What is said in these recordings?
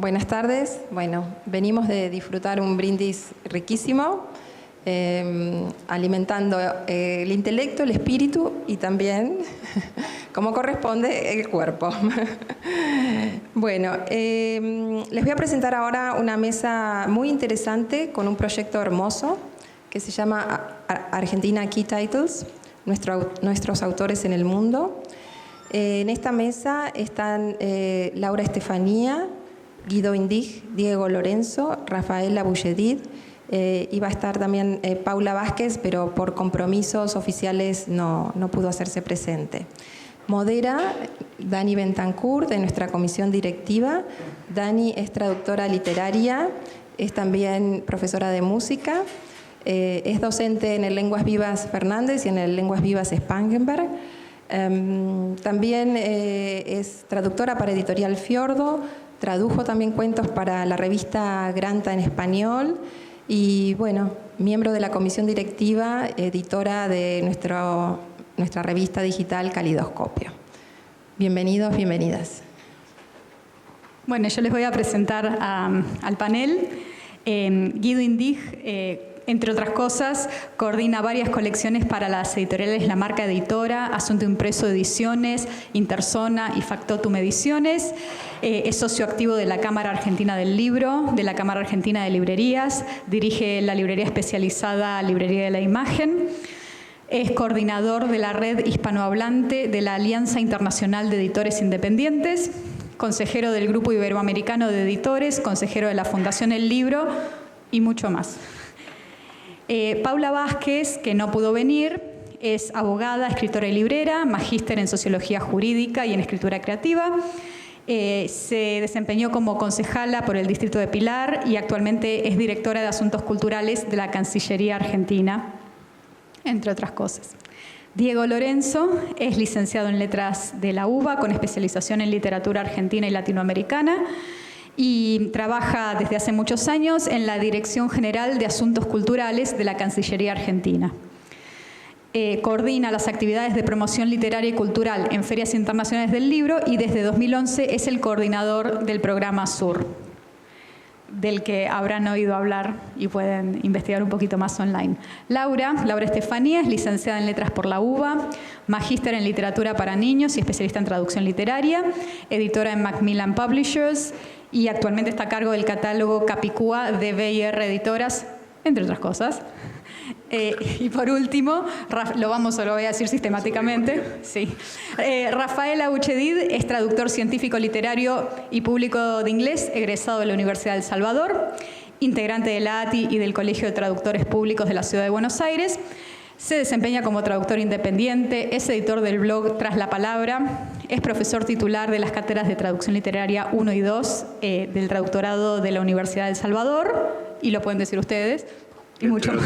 Buenas tardes. Bueno, venimos de disfrutar un brindis riquísimo, alimentando el intelecto, el espíritu y también, como corresponde, el cuerpo. Bueno, les voy a presentar ahora una mesa muy interesante con un proyecto hermoso que se llama Argentina Key Titles, nuestros autores en el mundo. En esta mesa están Laura Estefanía, Guido Indig, Diego Lorenzo, Rafaela Bulledid, y va a estar también Paula Vázquez, pero por compromisos oficiales no pudo hacerse presente. Modera Dani Bentancur, de nuestra comisión directiva. Dani es traductora literaria, es también profesora de música, es docente en el Lenguas Vivas Fernández y en el Lenguas Vivas Spangenberg. También es traductora para Editorial Fiordo, tradujo también cuentos para la revista Granta en español y, bueno, miembro de la comisión directiva, editora de nuestra revista digital Calidoscopio. Bienvenidos, bienvenidas. Bueno, yo les voy a presentar al panel. Guido Indig, entre otras cosas, coordina varias colecciones para las editoriales La Marca Editora, Asunto Impreso Ediciones, Interzona y Factotum Ediciones. Es socio activo de la Cámara Argentina del Libro, de la Cámara Argentina de Librerías, dirige la librería especializada Librería de la Imagen. Es coordinador de la red hispanohablante de la Alianza Internacional de Editores Independientes, consejero del Grupo Iberoamericano de Editores, consejero de la Fundación El Libro y mucho más. Paula Vázquez, que no pudo venir, es abogada, escritora y librera, magíster en Sociología Jurídica y en Escritura Creativa. Se desempeñó como concejala por el Distrito de Pilar y actualmente es directora de Asuntos Culturales de la Cancillería Argentina, entre otras cosas. Diego Lorenzo es licenciado en Letras de la UBA con especialización en Literatura Argentina y Latinoamericana y trabaja desde hace muchos años en la Dirección General de Asuntos Culturales de la Cancillería Argentina. Coordina las actividades de promoción literaria y cultural en ferias internacionales del libro y desde 2011 es el coordinador del programa SUR, del que habrán oído hablar y pueden investigar un poquito más online. Laura Estefanía es licenciada en Letras por la UBA, magíster en Literatura para Niños y especialista en Traducción Literaria, editora en Macmillan Publishers y actualmente está a cargo del catálogo Capicúa de BIR Editoras, entre otras cosas. Y por último, lo voy a decir sistemáticamente. Sí. Rafaela Bulledid es traductor científico literario y público de inglés, egresado de la Universidad de El Salvador, integrante de la ATI y del Colegio de Traductores Públicos de la Ciudad de Buenos Aires. Se desempeña como traductor independiente, es editor del blog Tras la Palabra, es profesor titular de las cátedras de traducción literaria 1 y 2 del traductorado de la Universidad de El Salvador, y lo pueden decir ustedes. Y mucho más.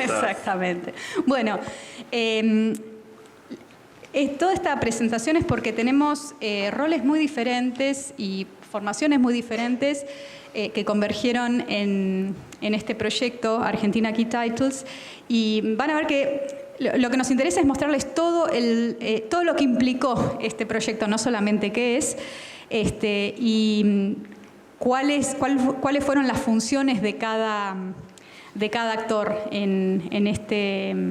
Exactamente. Bueno, toda esta presentación es porque tenemos roles muy diferentes y formaciones muy diferentes que convergieron en este proyecto Argentina Key Titles, y van a ver que lo que nos interesa es mostrarles todo lo que implicó este proyecto, no solamente qué es, y cuáles fueron las funciones de cada actor en este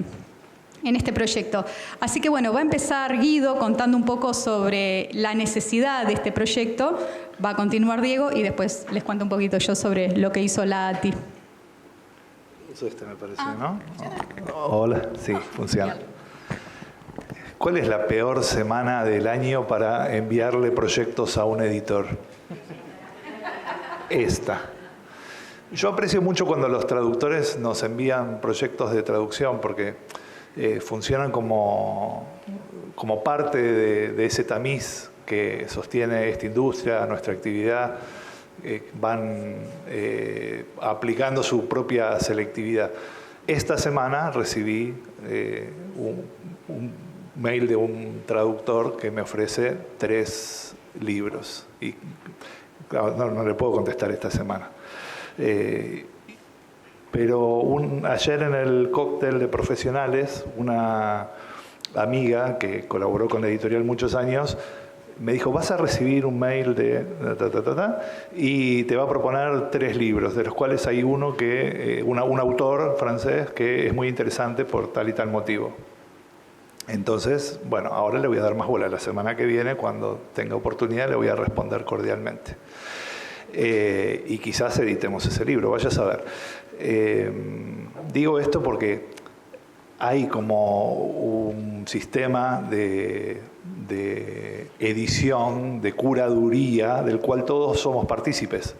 proyecto. Así que bueno, va a empezar Guido contando un poco sobre la necesidad de este proyecto, va a continuar Diego y después les cuento un poquito yo sobre lo que hizo la ATI. Eso me parece, ¿no? Hola, sí, funciona. ¿Cuál es la peor semana del año para enviarle proyectos a un editor? Esta. Yo aprecio mucho cuando los traductores nos envían proyectos de traducción porque funcionan como parte de ese tamiz que sostiene esta industria, nuestra actividad. Van aplicando su propia selectividad. Esta semana recibí un mail de un traductor que me ofrece 3 libros y no le puedo contestar esta semana. Pero ayer en el cóctel de profesionales, una amiga que colaboró con la editorial muchos años me dijo, vas a recibir un mail de y te va a proponer 3 libros, de los cuales hay uno que, un autor francés que es muy interesante por tal y tal motivo. Entonces, bueno, ahora le voy a dar más bola. La semana que viene, cuando tenga oportunidad, le voy a responder cordialmente. Y quizás editemos ese libro, vaya a saber. Digo esto porque hay como un sistema de edición, de curaduría, del cual todos somos partícipes.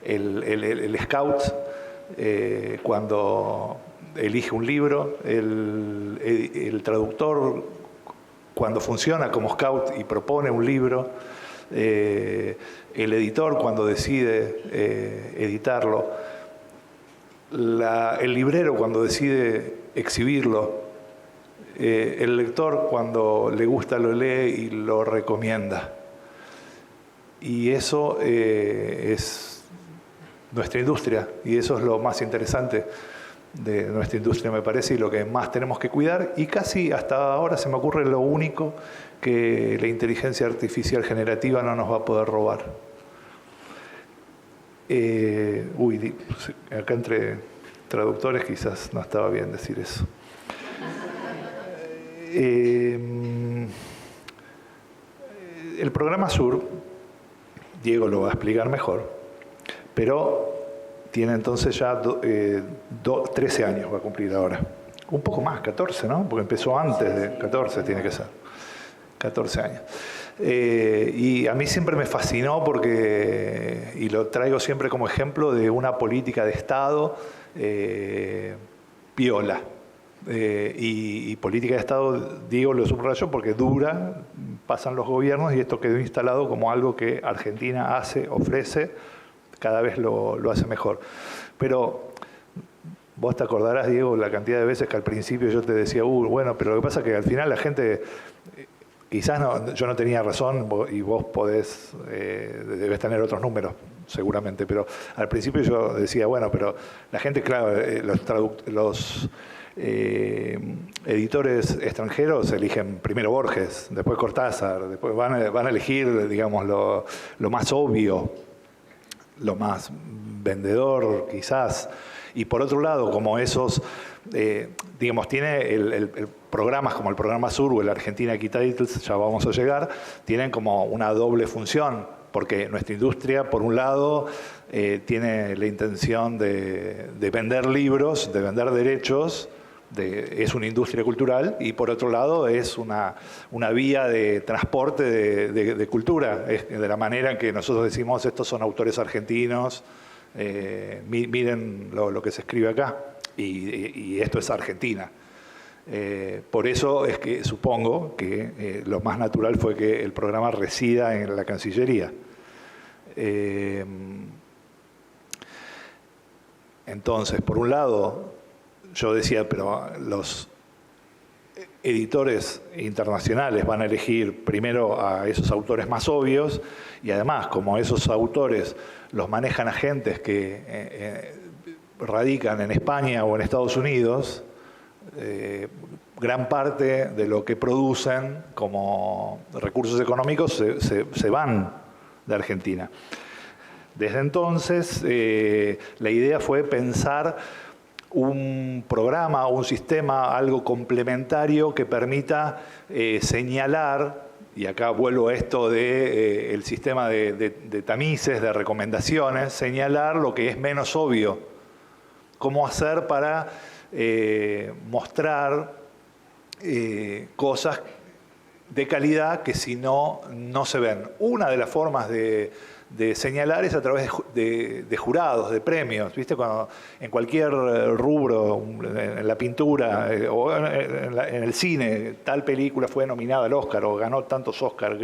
El scout, cuando elige un libro, el traductor, cuando funciona como scout y propone un libro, el editor, cuando decide editarlo, el librero, cuando decide exhibirlo, el lector, cuando le gusta, lo lee y lo recomienda. Y eso es nuestra industria, y eso es lo más interesante de nuestra industria, me parece, y lo que más tenemos que cuidar. Y casi hasta ahora se me ocurre lo único que la inteligencia artificial generativa no nos va a poder robar. Acá entre traductores quizás no estaba bien decir eso. El programa SUR, Diego lo va a explicar mejor, pero tiene entonces ya 13 años, va a cumplir ahora. Un poco más, 14, ¿no? Porque empezó antes de 14, tiene que ser. 14 años. Y a mí siempre me fascinó porque, y lo traigo siempre como ejemplo de una política de Estado piola. Y política de Estado, digo, lo subrayo porque dura, pasan los gobiernos y esto quedó instalado como algo que Argentina hace, ofrece, cada vez lo hace mejor. Pero vos te acordarás, Diego, la cantidad de veces que al principio yo te decía, bueno, pero lo que pasa es que al final la gente, quizás yo no tenía razón y vos podés, debes tener otros números seguramente, pero al principio yo decía, bueno, pero la gente, claro, los editores extranjeros eligen primero Borges, después Cortázar, después van a elegir, digamos, lo más obvio, lo más vendedor quizás. Y por otro lado, como esos, digamos, tiene programas como el programa SUR o el Argentina Titles, ya vamos a llegar, tienen como una doble función, porque nuestra industria, por un lado, tiene la intención de vender libros, de vender derechos, es una industria cultural, y por otro lado es una vía de transporte de cultura, de la manera en que nosotros decimos, estos son autores argentinos, miren lo que se escribe acá, y esto es Argentina. Por eso es que supongo que lo más natural fue que el programa resida en la Cancillería. Entonces, por un lado, yo decía, pero los editores internacionales van a elegir primero a esos autores más obvios, y además, como esos autores los manejan agentes que radican en España o en Estados Unidos, gran parte de lo que producen como recursos económicos se van de Argentina. Desde entonces, la idea fue pensar un programa, un sistema, algo complementario que permita señalar, y acá vuelvo a esto de el sistema de tamices, de recomendaciones, señalar lo que es menos obvio. Cómo hacer para mostrar cosas de calidad que si no se ven. Una de las formas de señalar es a través de jurados, de premios, ¿viste? Cuando en cualquier rubro, en la pintura o en el cine, tal película fue nominada al Oscar o ganó tantos Oscars,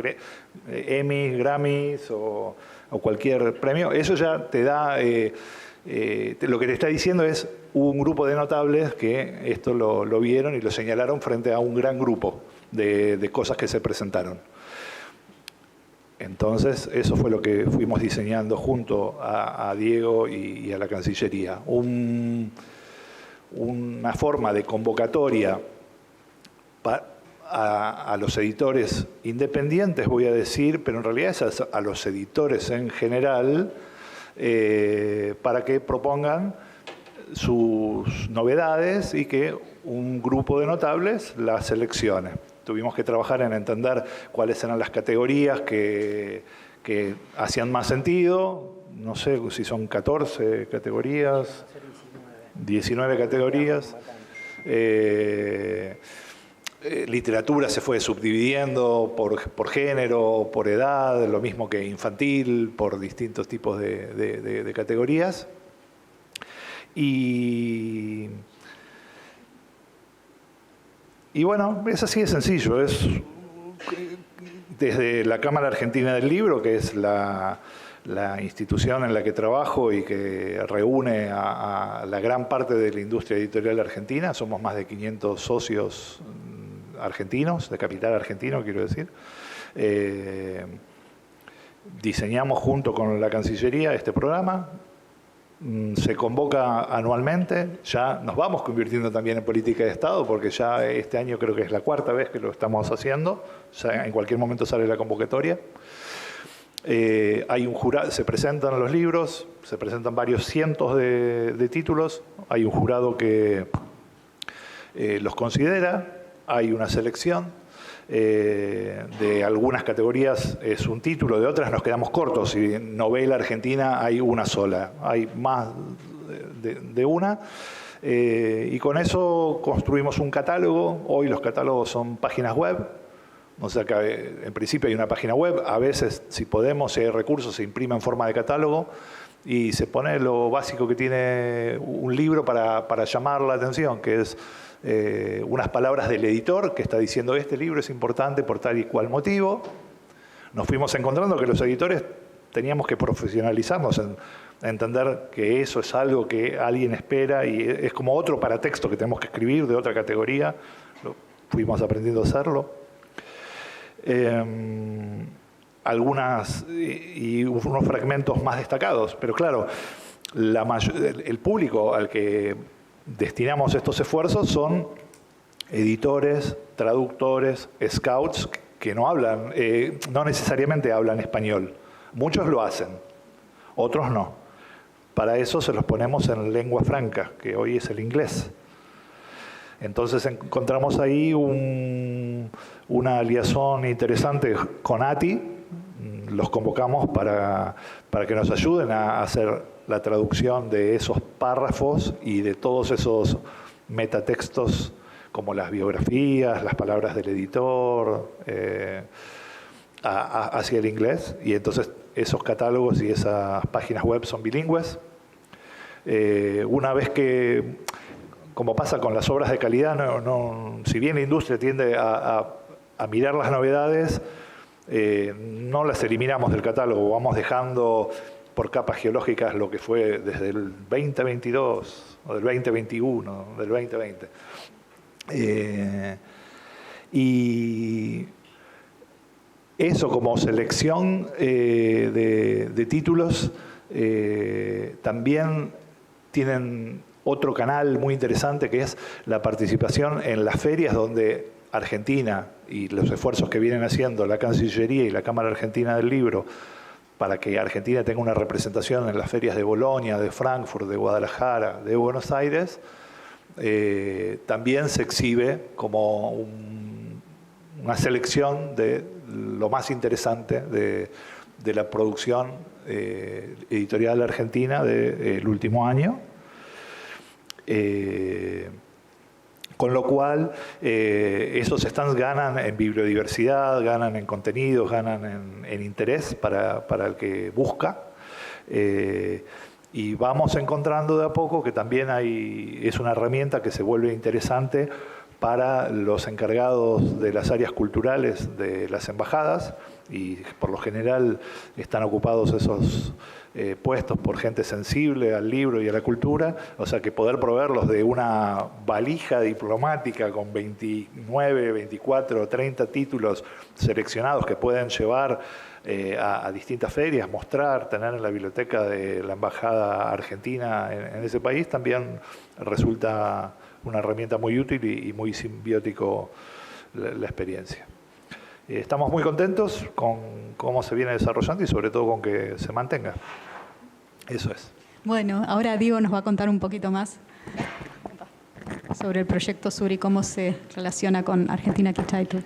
Emmys, Grammys o cualquier premio, eso ya te da, lo que te está diciendo es, hubo un grupo de notables que esto lo vieron y lo señalaron frente a un gran grupo de cosas que se presentaron. Entonces, eso fue lo que fuimos diseñando junto a Diego y a la Cancillería. Una forma de convocatoria a los editores independientes, voy a decir, pero en realidad es a los editores en general, para que propongan sus novedades y que un grupo de notables las seleccione. Tuvimos que trabajar en entender cuáles eran las categorías que hacían más sentido. No sé si son 14 categorías, 19 categorías. Literatura se fue subdividiendo por género, por edad, lo mismo que infantil, por distintos tipos de categorías. Y bueno, es así de sencillo. Es desde la Cámara Argentina del Libro, que es la institución en la que trabajo y que reúne a la gran parte de la industria editorial argentina. Somos más de 500 socios argentinos, de capital argentino, quiero decir. Diseñamos junto con la Cancillería este programa. Se convoca anualmente, ya nos vamos convirtiendo también en política de Estado, porque ya este año creo que es la 4ª vez que lo estamos haciendo, ya en cualquier momento sale la convocatoria. Hay un jurado, se presentan los libros, se presentan varios cientos de títulos, hay un jurado que los considera, hay una selección. De algunas categorías es un título, de otras nos quedamos cortos. Y en novela argentina hay una sola, hay más de una. Y con eso construimos un catálogo. Hoy los catálogos son páginas web. O sea que en principio hay una página web. A veces, si podemos, si hay recursos, se imprime en forma de catálogo y se pone lo básico que tiene un libro para llamar la atención, que es unas palabras del editor que está diciendo este libro es importante por tal y cual motivo. Nos fuimos encontrando que los editores teníamos que profesionalizarnos en entender que eso es algo que alguien espera y es como otro paratexto que tenemos que escribir de otra categoría. Fuimos aprendiendo a hacerlo. Algunas y unos fragmentos más destacados, pero claro, el público al que destinamos estos esfuerzos son editores, traductores, scouts que no hablan, no necesariamente hablan español. Muchos lo hacen, otros no. Para eso se los ponemos en lengua franca, que hoy es el inglés. Entonces encontramos ahí una liazón interesante con ATI. Los convocamos para que nos ayuden a hacer la traducción de esos párrafos y de todos esos metatextos como las biografías, las palabras del editor, hacia el inglés. Y entonces esos catálogos y esas páginas web son bilingües. Una vez que, como pasa con las obras de calidad, si bien la industria tiende a mirar las novedades, no las eliminamos del catálogo, vamos dejando por capas geológicas lo que fue desde el 2022, o del 2021, del 2020. Y eso como selección de títulos, también tienen otro canal muy interesante que es la participación en las ferias donde Argentina y los esfuerzos que vienen haciendo la Cancillería y la Cámara Argentina del Libro para que Argentina tenga una representación en las ferias de Bolonia, de Frankfurt, de Guadalajara, de Buenos Aires, también se exhibe como una selección de lo más interesante de la producción editorial argentina del último año. Con lo cual, esos stands ganan en bibliodiversidad, ganan en contenidos, ganan en interés para el que busca. Y vamos encontrando de a poco que también es una herramienta que se vuelve interesante para los encargados de las áreas culturales de las embajadas, y por lo general están ocupados esos puestos por gente sensible al libro y a la cultura, o sea que poder proveerlos de una valija diplomática con 29, 24, 30 títulos seleccionados que pueden llevar a distintas ferias, mostrar, tener en la biblioteca de la embajada argentina en ese país, también resulta una herramienta muy útil y muy simbiótico la experiencia. Estamos muy contentos con cómo se viene desarrollando y sobre todo con que se mantenga. Eso es. Bueno, ahora Diego nos va a contar un poquito más sobre el proyecto Sur y cómo se relaciona con Argentina Key Titles.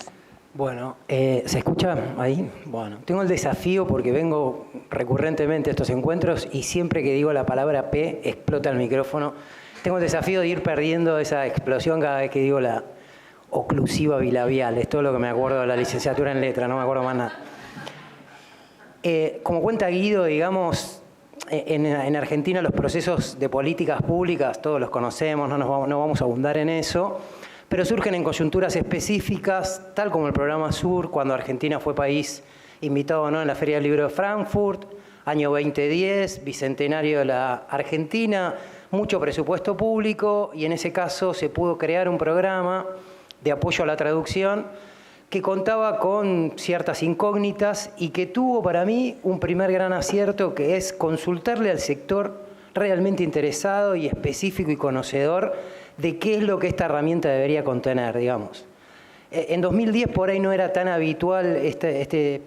Bueno, ¿se escucha ahí? Bueno, tengo el desafío porque vengo recurrentemente a estos encuentros y siempre que digo la palabra P explota el micrófono. Tengo el desafío de ir perdiendo esa explosión cada vez que digo la oclusiva bilabial. Es todo lo que me acuerdo de la licenciatura en letra, no me acuerdo más nada. Como cuenta Guido, digamos, en Argentina los procesos de políticas públicas, todos los conocemos, no vamos a abundar en eso, pero surgen en coyunturas específicas, tal como el programa Sur, cuando Argentina fue país invitado, ¿no?, en la Feria del Libro de Frankfurt, año 2010, bicentenario de la Argentina, mucho presupuesto público, y en ese caso se pudo crear un programa de apoyo a la traducción que contaba con ciertas incógnitas y que tuvo para mí un primer gran acierto, que es consultarle al sector realmente interesado y específico y conocedor de qué es lo que esta herramienta debería contener, digamos. En 2010 por ahí no era tan habitual este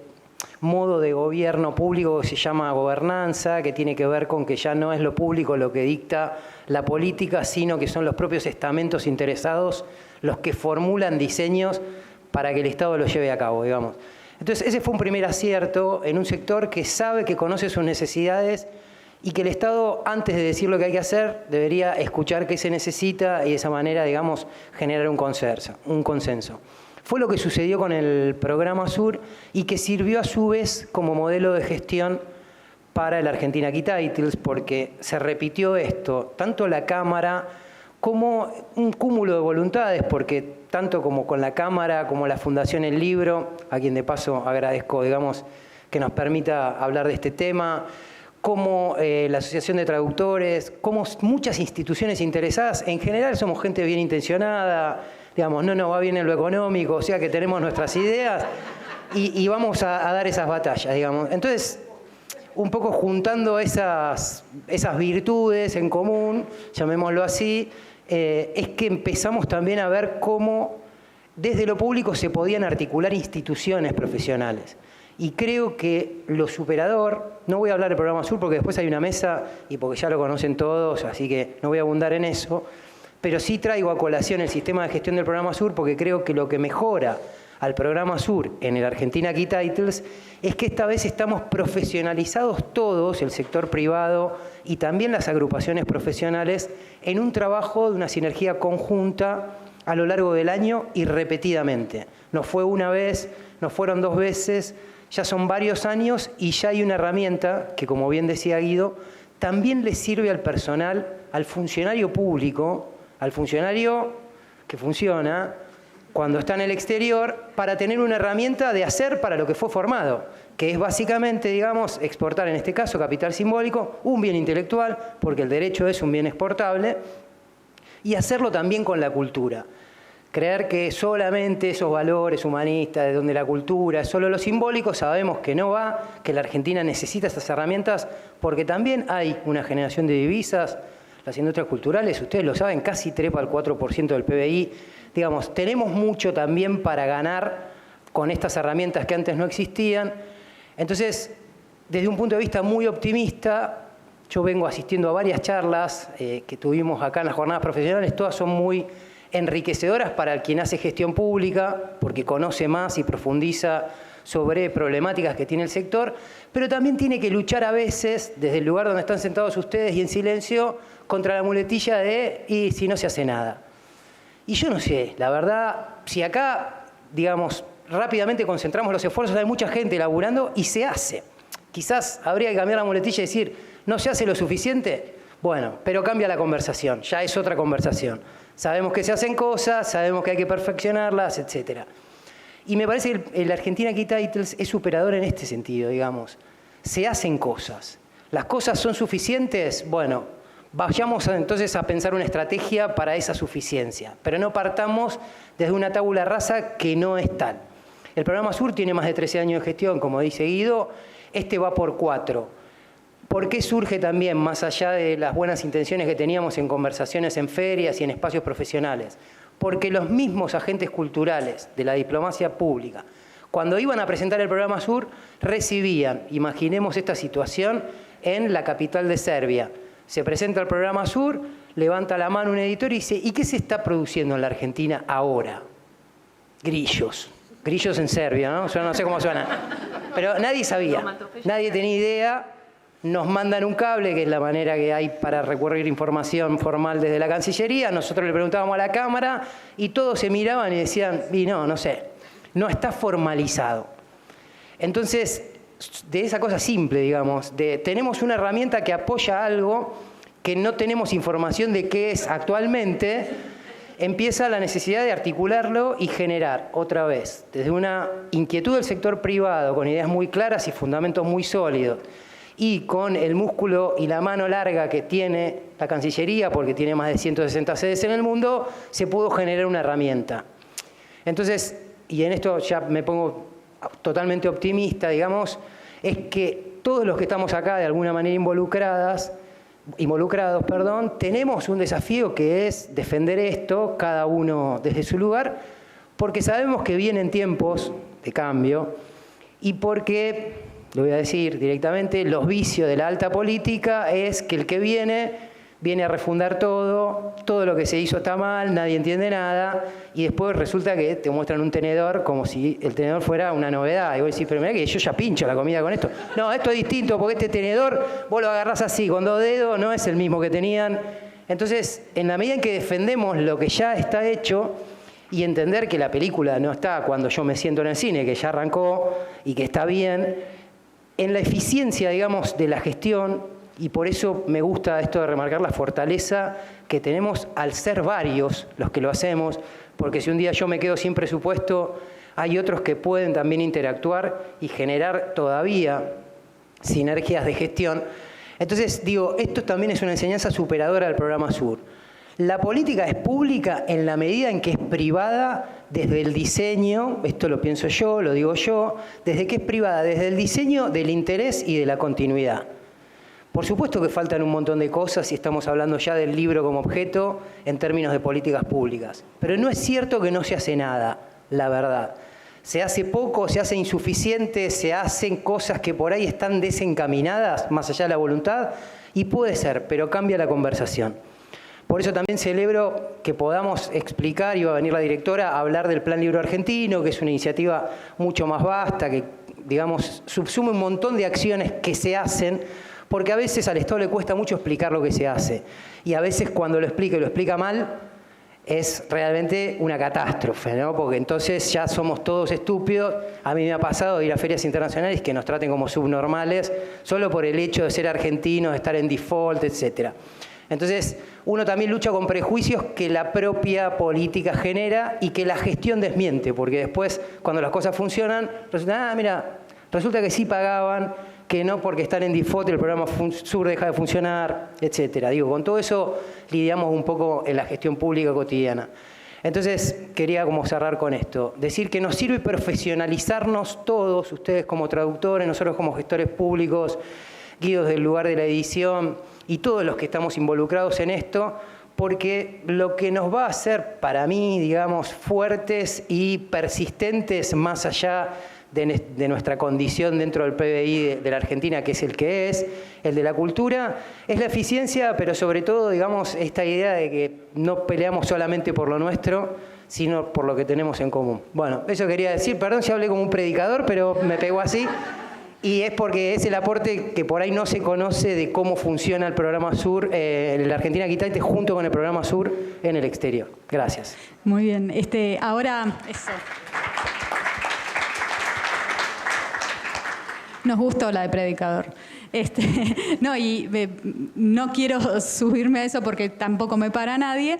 modo de gobierno público que se llama gobernanza, que tiene que ver con que ya no es lo público lo que dicta la política, sino que son los propios estamentos interesados los que formulan diseños para que el Estado lo lleve a cabo, digamos. Entonces, ese fue un primer acierto en un sector que sabe, que conoce sus necesidades y que el Estado, antes de decir lo que hay que hacer, debería escuchar qué se necesita y de esa manera, digamos, generar un consenso. Fue lo que sucedió con el programa Sur y que sirvió a su vez como modelo de gestión para el Argentina Key Titles, porque se repitió esto, tanto la Cámara como un cúmulo de voluntades, porque tanto como con la Cámara como la Fundación El Libro, a quien de paso agradezco, digamos, que nos permita hablar de este tema, como la Asociación de Traductores, como muchas instituciones interesadas, en general somos gente bien intencionada, digamos, no nos va bien en lo económico, o sea que tenemos nuestras ideas y vamos a dar esas batallas, digamos. Entonces, un poco juntando esas virtudes en común, llamémoslo así, es que empezamos también a ver cómo desde lo público se podían articular instituciones profesionales. Y creo que lo superador, no voy a hablar del programa Sur porque después hay una mesa y porque ya lo conocen todos, así que no voy a abundar en eso, pero sí traigo a colación el sistema de gestión del programa Sur porque creo que lo que mejora al programa Sur en el Argentina Key Titles es que esta vez estamos profesionalizados todos, el sector privado y también las agrupaciones profesionales, en un trabajo de una sinergia conjunta a lo largo del año y repetidamente. No fue una vez, no fueron 2 veces, ya son varios años y ya hay una herramienta que, como bien decía Guido, también le sirve al personal, al funcionario público, al funcionario que funciona cuando está en el exterior, para tener una herramienta de hacer para lo que fue formado, que es básicamente, digamos, exportar, en este caso, capital simbólico, un bien intelectual, porque el derecho es un bien exportable, y hacerlo también con la cultura. Creer que solamente esos valores humanistas, de donde la cultura es solo lo simbólico, sabemos que no va, que la Argentina necesita esas herramientas, porque también hay una generación de divisas. Las industrias culturales, ustedes lo saben, casi trepa al 4% del PBI. Digamos, tenemos mucho también para ganar con estas herramientas que antes no existían. Entonces, desde un punto de vista muy optimista, yo vengo asistiendo a varias charlas que tuvimos acá en las jornadas profesionales, todas son muy enriquecedoras para quien hace gestión pública, porque conoce más y profundiza sobre problemáticas que tiene el sector, pero también tiene que luchar a veces, desde el lugar donde están sentados ustedes y en silencio, contra la muletilla de «y si no se hace nada». Y yo no sé, la verdad, si acá, digamos, rápidamente concentramos los esfuerzos, hay mucha gente laburando y se hace. Quizás habría que cambiar la muletilla y decir, ¿no se hace lo suficiente? Bueno, pero cambia la conversación, ya es otra conversación. Sabemos que se hacen cosas, sabemos que hay que perfeccionarlas, etc. Y me parece que el Argentina Key Titles es superador en este sentido, digamos. Se hacen cosas. ¿Las cosas son suficientes? Bueno, vayamos entonces a pensar una estrategia para esa suficiencia, pero no partamos desde una tabula rasa que no es tal. El programa Sur tiene más de 13 años de gestión, como dice Guido, este va por 4. ¿Por qué surge también, más allá de las buenas intenciones que teníamos en conversaciones en ferias y en espacios profesionales? porque los mismos agentes culturales de la diplomacia pública, cuando iban a presentar el programa Sur, recibían, imaginemos esta situación, en la capital de Serbia. Se presenta el programa Sur, levanta la mano un editor y dice, ¿y qué se está produciendo en la Argentina ahora? Grillos. Grillos en Serbia, ¿no? Yo no sé cómo suena. Pero nadie sabía, nadie tenía idea. Nos mandan un cable, que es la manera que hay para recurrir información formal desde la Cancillería. Nosotros le preguntábamos a la Cámara y todos se miraban y decían, y no sé, no está formalizado. Entonces, de esa cosa simple, digamos, de tenemos una herramienta que apoya algo que no tenemos información de qué es actualmente, empieza la necesidad de articularlo y generar, otra vez, desde una inquietud del sector privado, con ideas muy claras y fundamentos muy sólidos, y con el músculo y la mano larga que tiene la Cancillería, porque tiene más de 160 sedes en el mundo, se pudo generar una herramienta. Entonces, y en esto ya me pongo totalmente optimista, digamos, es que todos los que estamos acá de alguna manera involucrados, tenemos un desafío que es defender esto, cada uno desde su lugar, porque sabemos que vienen tiempos de cambio y porque, lo voy a decir directamente, los vicios de la alta política es que el que viene a refundar todo lo que se hizo está mal, nadie entiende nada, y después resulta que te muestran un tenedor como si el tenedor fuera una novedad. Y vos decís, pero mirá que yo ya pincho la comida con esto. No, esto es distinto porque este tenedor vos lo agarrás así, con 2 dedos, no es el mismo que tenían. Entonces, en la medida en que defendemos lo que ya está hecho y entender que la película no está cuando yo me siento en el cine, que ya arrancó y que está bien, en la eficiencia, digamos, de la gestión. Y por eso me gusta esto de remarcar la fortaleza que tenemos al ser varios los que lo hacemos, porque si un día yo me quedo sin presupuesto, hay otros que pueden también interactuar y generar todavía sinergias de gestión. Entonces, digo, esto también es una enseñanza superadora del programa Sur. La política es pública en la medida en que es privada desde el diseño, esto lo pienso yo, lo digo yo, desde que es privada, desde el diseño del interés y de la continuidad. Por supuesto que faltan un montón de cosas y estamos hablando ya del libro como objeto en términos de políticas públicas. Pero no es cierto que no se hace nada, la verdad. Se hace poco, se hace insuficiente, se hacen cosas que por ahí están desencaminadas, más allá de la voluntad, y puede ser, pero cambia la conversación. Por eso también celebro que podamos explicar, y va a venir la directora, a hablar del Plan Libro Argentino, que es una iniciativa mucho más vasta, que, digamos, subsume un montón de acciones que se hacen, porque a veces al Estado le cuesta mucho explicar lo que se hace. Y a veces cuando lo explica y lo explica mal, es realmente una catástrofe, ¿no? Porque entonces ya somos todos estúpidos. A mí me ha pasado de ir a ferias internacionales que nos traten como subnormales, solo por el hecho de ser argentinos, de estar en default, etc. Entonces, uno también lucha con prejuicios que la propia política genera y que la gestión desmiente, porque después, cuando las cosas funcionan, resulta que sí pagaban, que no porque están en default el programa Sur deja de funcionar, etcétera. Digo, con todo eso lidiamos un poco en la gestión pública cotidiana. Entonces, quería como cerrar con esto. Decir que nos sirve profesionalizarnos todos, ustedes como traductores, nosotros como gestores públicos, Guidos del lugar de la edición y todos los que estamos involucrados en esto, porque lo que nos va a hacer, para mí, digamos, fuertes y persistentes más allá de nuestra condición dentro del PBI de la Argentina, que es el que es, el de la cultura, es la eficiencia, pero sobre todo, digamos, esta idea de que no peleamos solamente por lo nuestro, sino por lo que tenemos en común. Bueno, eso quería decir, perdón si hablé como un predicador, pero me pegó así, y es porque es el aporte que por ahí no se conoce de cómo funciona el programa Sur, la Argentina Quitante, junto con el programa Sur en el exterior. Gracias. Muy bien, ahora eso. Nos gustó la de predicador. No quiero subirme a eso porque tampoco me para nadie,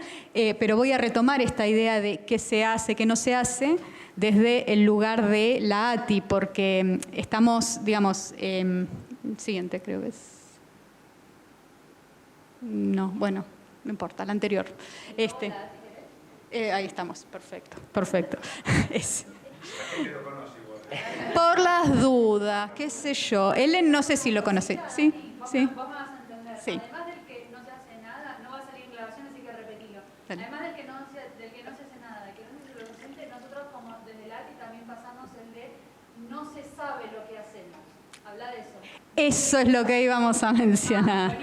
pero voy a retomar esta idea de qué se hace, qué no se hace, desde el lugar de la ATI, porque estamos, digamos, siguiente creo que es. No, bueno, no importa, la anterior. Ahí estamos, perfecto. Por las dudas, qué sé yo. Ellen no sé si lo conoce. ¿Sí? ¿Sí? Vos me vas a entender. Sí. Además del que no se hace nada, no va a salir en grabación, así que repetilo. Dale. Además del que no se hace desde la ATI también pasamos el de no se sabe lo que hacemos. Habla de eso. Eso es lo que íbamos a mencionar.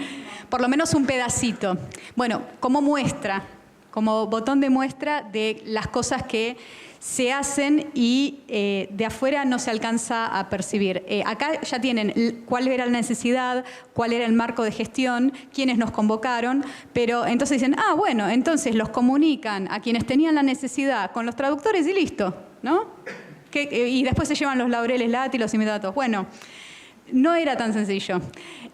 Por lo menos un pedacito. Bueno, como muestra, como botón de muestra de las cosas que se hacen y de afuera no se alcanza a percibir. Acá ya tienen cuál era la necesidad, cuál era el marco de gestión, quiénes nos convocaron, pero entonces dicen, bueno, entonces los comunican a quienes tenían la necesidad con los traductores y listo, ¿no? Y después se llevan los laureles LATI y los invitados. Bueno, no era tan sencillo.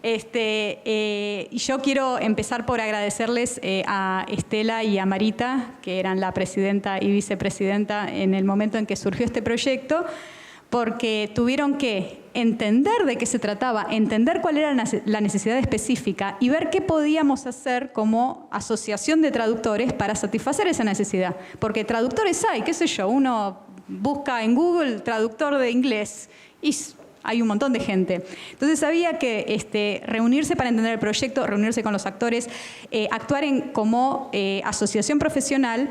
Y yo quiero empezar por agradecerles a Estela y a Marita, que eran la presidenta y vicepresidenta en el momento en que surgió este proyecto, porque tuvieron que entender de qué se trataba, entender cuál era la necesidad específica y ver qué podíamos hacer como asociación de traductores para satisfacer esa necesidad. Porque traductores hay, qué sé yo, uno busca en Google traductor de inglés y hay un montón de gente. Entonces había que reunirse para entender el proyecto, reunirse con los actores, actuar como asociación profesional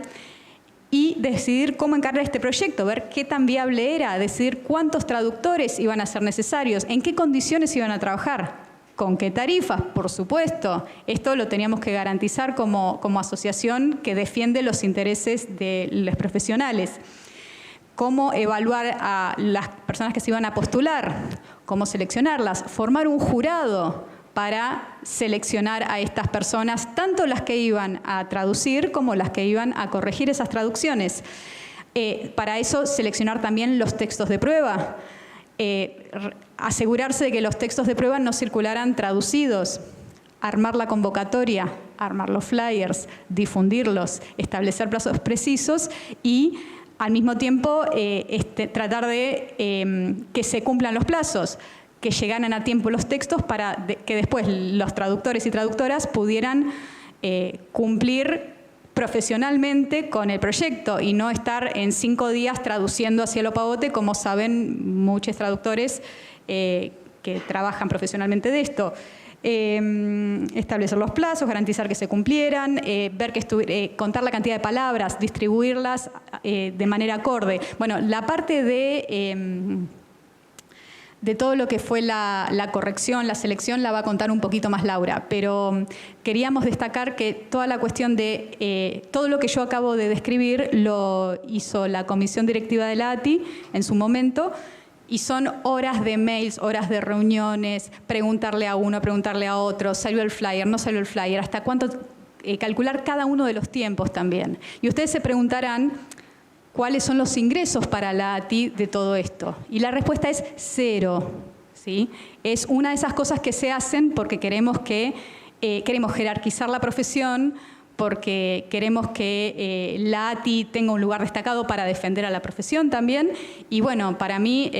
y decidir cómo encargar este proyecto, ver qué tan viable era, decidir cuántos traductores iban a ser necesarios, en qué condiciones iban a trabajar, con qué tarifas, por supuesto. Esto lo teníamos que garantizar como asociación que defiende los intereses de los profesionales. Cómo evaluar a las personas que se iban a postular, cómo seleccionarlas, formar un jurado para seleccionar a estas personas, tanto las que iban a traducir como las que iban a corregir esas traducciones. Para eso, seleccionar también los textos de prueba, asegurarse de que los textos de prueba no circularan traducidos, armar la convocatoria, armar los flyers, difundirlos, establecer plazos precisos y al mismo tiempo, tratar de que se cumplan los plazos, que llegaran a tiempo los textos para que después los traductores y traductoras pudieran cumplir profesionalmente con el proyecto y no estar en 5 días traduciendo hacia lo pavote, como saben muchos traductores que trabajan profesionalmente de esto. Establecer los plazos, garantizar que se cumplieran, ver que contar la cantidad de palabras, distribuirlas de manera acorde. Bueno, la parte de todo lo que fue la corrección, la selección, la va a contar un poquito más Laura, pero queríamos destacar que toda la cuestión de todo lo que yo acabo de describir lo hizo la comisión directiva de la ATI en su momento. Y son horas de mails, horas de reuniones, preguntarle a uno, preguntarle a otro, salió el flyer, no salió el flyer, hasta cuánto, calcular cada uno de los tiempos también. Y ustedes se preguntarán cuáles son los ingresos para la ATI de todo esto. Y la respuesta es 0. ¿Sí? Es una de esas cosas que se hacen porque queremos jerarquizar la profesión, porque queremos que la ATI tenga un lugar destacado para defender a la profesión también. Y bueno, para mí,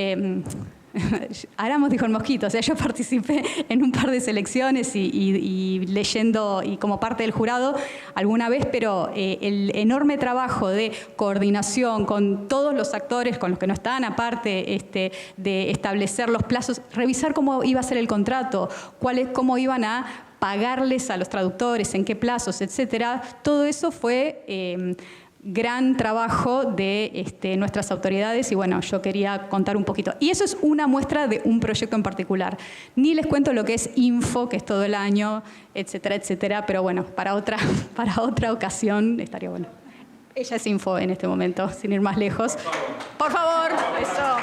Aramos dijo el mosquito, o sea, yo participé en un par de selecciones y leyendo y como parte del jurado alguna vez, pero el enorme trabajo de coordinación con todos los actores, con los que no estaban aparte, de establecer los plazos, revisar cómo iba a ser el contrato, cómo iban a pagarles a los traductores, en qué plazos, etcétera. Todo eso fue gran trabajo de nuestras autoridades y bueno, yo quería contar un poquito. Y eso es una muestra de un proyecto en particular. Ni les cuento lo que es Info, que es todo el año, etcétera, etcétera, pero bueno, para otra ocasión estaría bueno. Ella es Info en este momento, sin ir más lejos. Por favor, eso.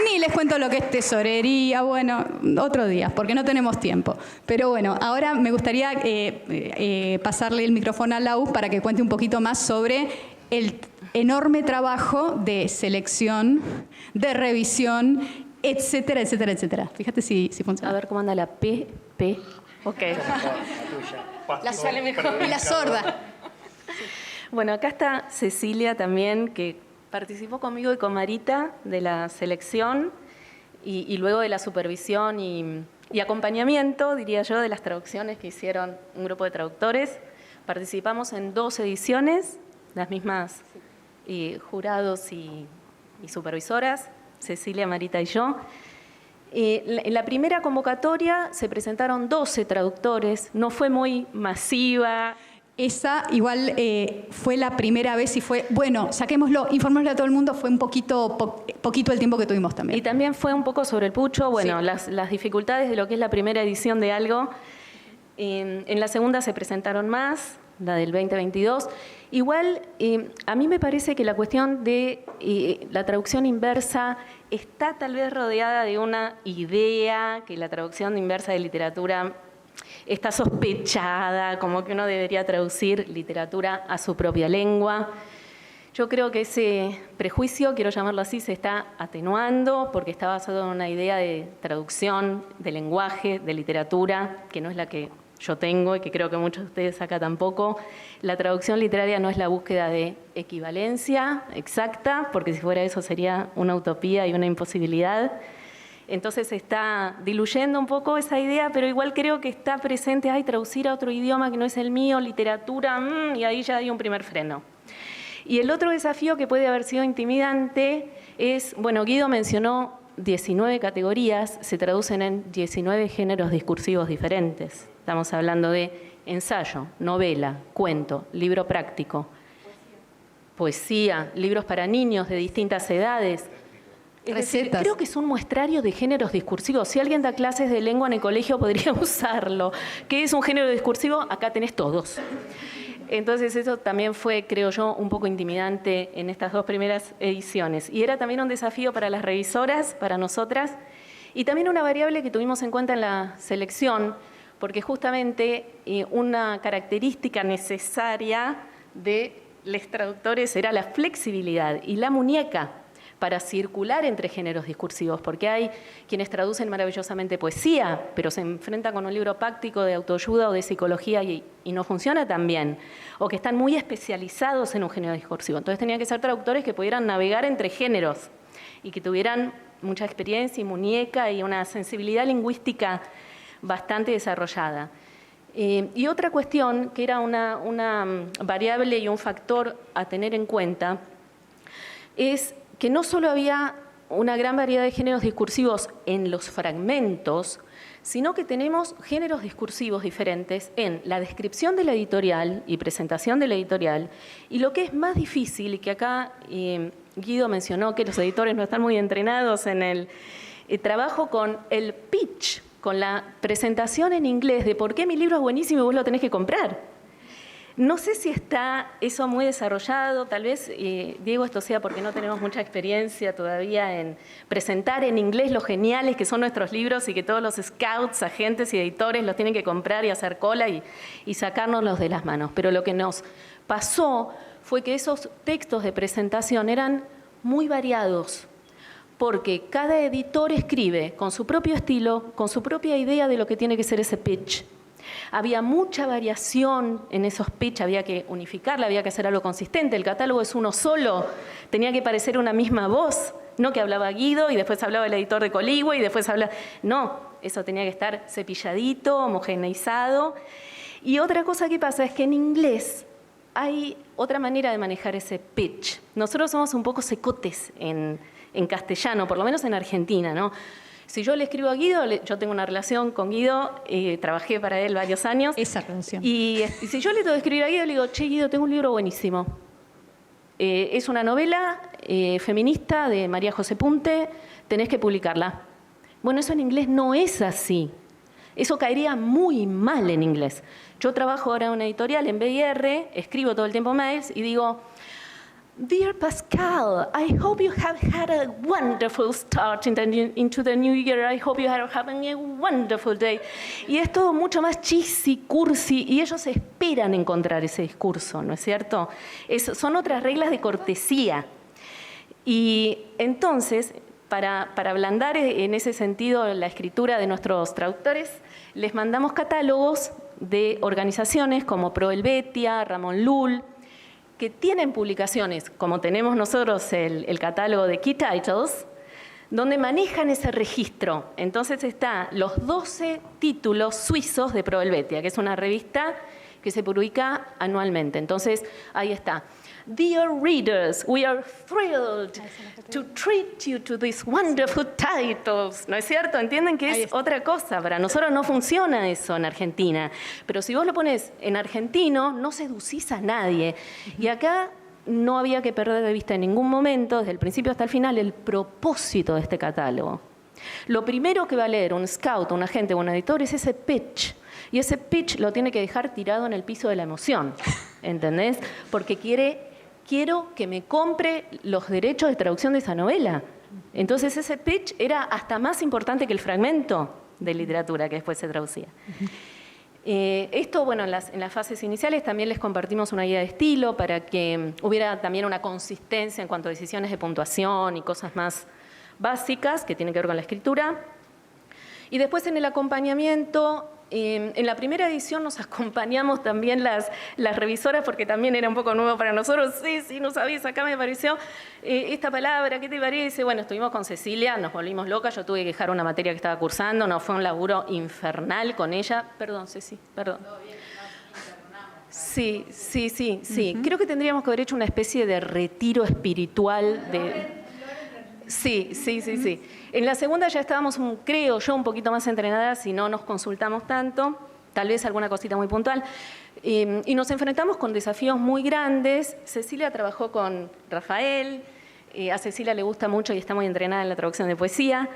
Ni les cuento lo que es tesorería, bueno, otro día, porque no tenemos tiempo. Pero bueno, ahora me gustaría pasarle el micrófono a Lau para que cuente un poquito más sobre el enorme trabajo de selección, de revisión, etcétera, etcétera, etcétera. Fíjate si funciona. A ver cómo anda la P. Ok. La sorda. Bueno, acá está Cecilia también, que participó conmigo y con Marita de la selección y luego de la supervisión y acompañamiento, diría yo, de las traducciones que hicieron un grupo de traductores. Participamos en 2 ediciones, las mismas jurados y supervisoras, Cecilia, Marita y yo. En la primera convocatoria se presentaron 12 traductores, no fue muy masiva. Esa igual fue la primera vez y fue, bueno, saquémoslo, informémosle a todo el mundo, fue un poquito el tiempo que tuvimos también. Y también fue un poco sobre el pucho, bueno, sí. las dificultades de lo que es la primera edición de algo. En la segunda se presentaron más, la del 2022. Igual, a mí me parece que la cuestión de la traducción inversa está tal vez rodeada de una idea que la traducción inversa de literatura está sospechada, como que uno debería traducir literatura a su propia lengua. Yo creo que ese prejuicio, quiero llamarlo así, se está atenuando porque está basado en una idea de traducción, de lenguaje, de literatura, que no es la que yo tengo y que creo que muchos de ustedes acá tampoco. La traducción literaria no es la búsqueda de equivalencia exacta, porque si fuera eso sería una utopía y una imposibilidad. Entonces se está diluyendo un poco esa idea, pero igual creo que está presente, traducir a otro idioma que no es el mío, literatura, y ahí ya hay un primer freno. Y el otro desafío que puede haber sido intimidante es, bueno, Guido mencionó 19 categorías, se traducen en 19 géneros discursivos diferentes. Estamos hablando de ensayo, novela, cuento, libro práctico, poesía, libros para niños de distintas edades. Es decir, creo que es un muestrario de géneros discursivos. Si alguien da clases de lengua en el colegio podría usarlo. ¿Qué es un género discursivo? Acá tenés todos. Entonces eso también fue, creo yo, un poco intimidante en estas dos primeras ediciones. Y era también un desafío para las revisoras, para nosotras, y también una variable que tuvimos en cuenta en la selección, porque justamente una característica necesaria de los traductores era la flexibilidad y la muñeca para circular entre géneros discursivos, porque hay quienes traducen maravillosamente poesía, pero se enfrentan con un libro práctico de autoayuda o de psicología y no funciona tan bien, o que están muy especializados en un género discursivo. Entonces tenían que ser traductores que pudieran navegar entre géneros y que tuvieran mucha experiencia y muñeca y una sensibilidad lingüística bastante desarrollada. Y otra cuestión, que era una variable y un factor a tener en cuenta, es que no solo había una gran variedad de géneros discursivos en los fragmentos, sino que tenemos géneros discursivos diferentes en la descripción de la editorial y presentación de la editorial, y lo que es más difícil, y que acá Guido mencionó que los editores no están muy entrenados en el trabajo con el pitch, con la presentación en inglés de por qué mi libro es buenísimo y vos lo tenés que comprar. No sé si está eso muy desarrollado, tal vez, Diego, esto sea porque no tenemos mucha experiencia todavía en presentar en inglés lo geniales que son nuestros libros y que todos los scouts, agentes y editores los tienen que comprar y hacer cola y sacárnoslos de las manos. Pero lo que nos pasó fue que esos textos de presentación eran muy variados, porque cada editor escribe con su propio estilo, con su propia idea de lo que tiene que ser ese pitch. Había mucha variación en esos pitch, había que unificarla, había que hacer algo consistente. El catálogo es uno solo, tenía que parecer una misma voz, no que hablaba Guido y después hablaba el editor de Coligüe y después hablaba... No, eso tenía que estar cepilladito, homogeneizado. Y otra cosa que pasa es que en inglés hay otra manera de manejar ese pitch. Nosotros somos un poco secotes en castellano, por lo menos en Argentina, ¿no? Si yo le escribo a Guido, yo tengo una relación con Guido, trabajé para él varios años. Esa relación. Y si yo le tengo que escribir a Guido, le digo, che, Guido, tengo un libro buenísimo. Es una novela feminista de María José Punte, tenés que publicarla. Bueno, eso en inglés no es así. Eso caería muy mal en inglés. Yo trabajo ahora en una editorial, en BIR, escribo todo el tiempo mails y digo... Dear Pascal, I hope you have had a wonderful start into the new year. I hope you are having a wonderful day. Y es todo mucho más cheesy, cursi, y ellos esperan encontrar ese discurso, ¿no es cierto? Son otras reglas de cortesía. Y entonces, para ablandar en ese sentido la escritura de nuestros traductores, les mandamos catálogos de organizaciones como Pro Helvetia, Ramón Llull, que tienen publicaciones, como tenemos nosotros el catálogo de Key Titles, donde manejan ese registro. Entonces está los 12 títulos suizos de Pro Helvetia, que es una revista que se publica anualmente. Entonces, ahí está. Dear readers, we are thrilled to treat you to these wonderful titles. ¿No es cierto? ¿Entienden que es otra cosa? Para nosotros no funciona eso en Argentina. Pero si vos lo pones en argentino, no seducís a nadie. Y acá no había que perder de vista en ningún momento, desde el principio hasta el final, el propósito de este catálogo. Lo primero que va a leer un scout, un agente o un editor es ese pitch. Y ese pitch lo tiene que dejar tirado en el piso de la emoción, ¿entendés? Porque quiero que me compre los derechos de traducción de esa novela. Entonces ese pitch era hasta más importante que el fragmento de literatura que después se traducía. Esto, bueno, en las fases iniciales también les compartimos una guía de estilo para que hubiera también una consistencia en cuanto a decisiones de puntuación y cosas más básicas que tienen que ver con la escritura. Y después en el acompañamiento, en la primera edición nos acompañamos también las revisoras porque también era un poco nuevo para nosotros. Sí, no sabías, acá me pareció esta palabra, ¿qué te parece? Bueno, estuvimos con Cecilia, nos volvimos locas, yo tuve que dejar una materia que estaba cursando, no fue un laburo infernal con ella. Perdón, Ceci, perdón. Sí. Creo que tendríamos que haber hecho una especie de retiro espiritual de... Sí. En la segunda ya estábamos, creo yo, un poquito más entrenadas y no nos consultamos tanto, tal vez alguna cosita muy puntual. Y nos enfrentamos con desafíos muy grandes. Cecilia trabajó con Rafael, a Cecilia le gusta mucho y está muy entrenada en la traducción de poesía,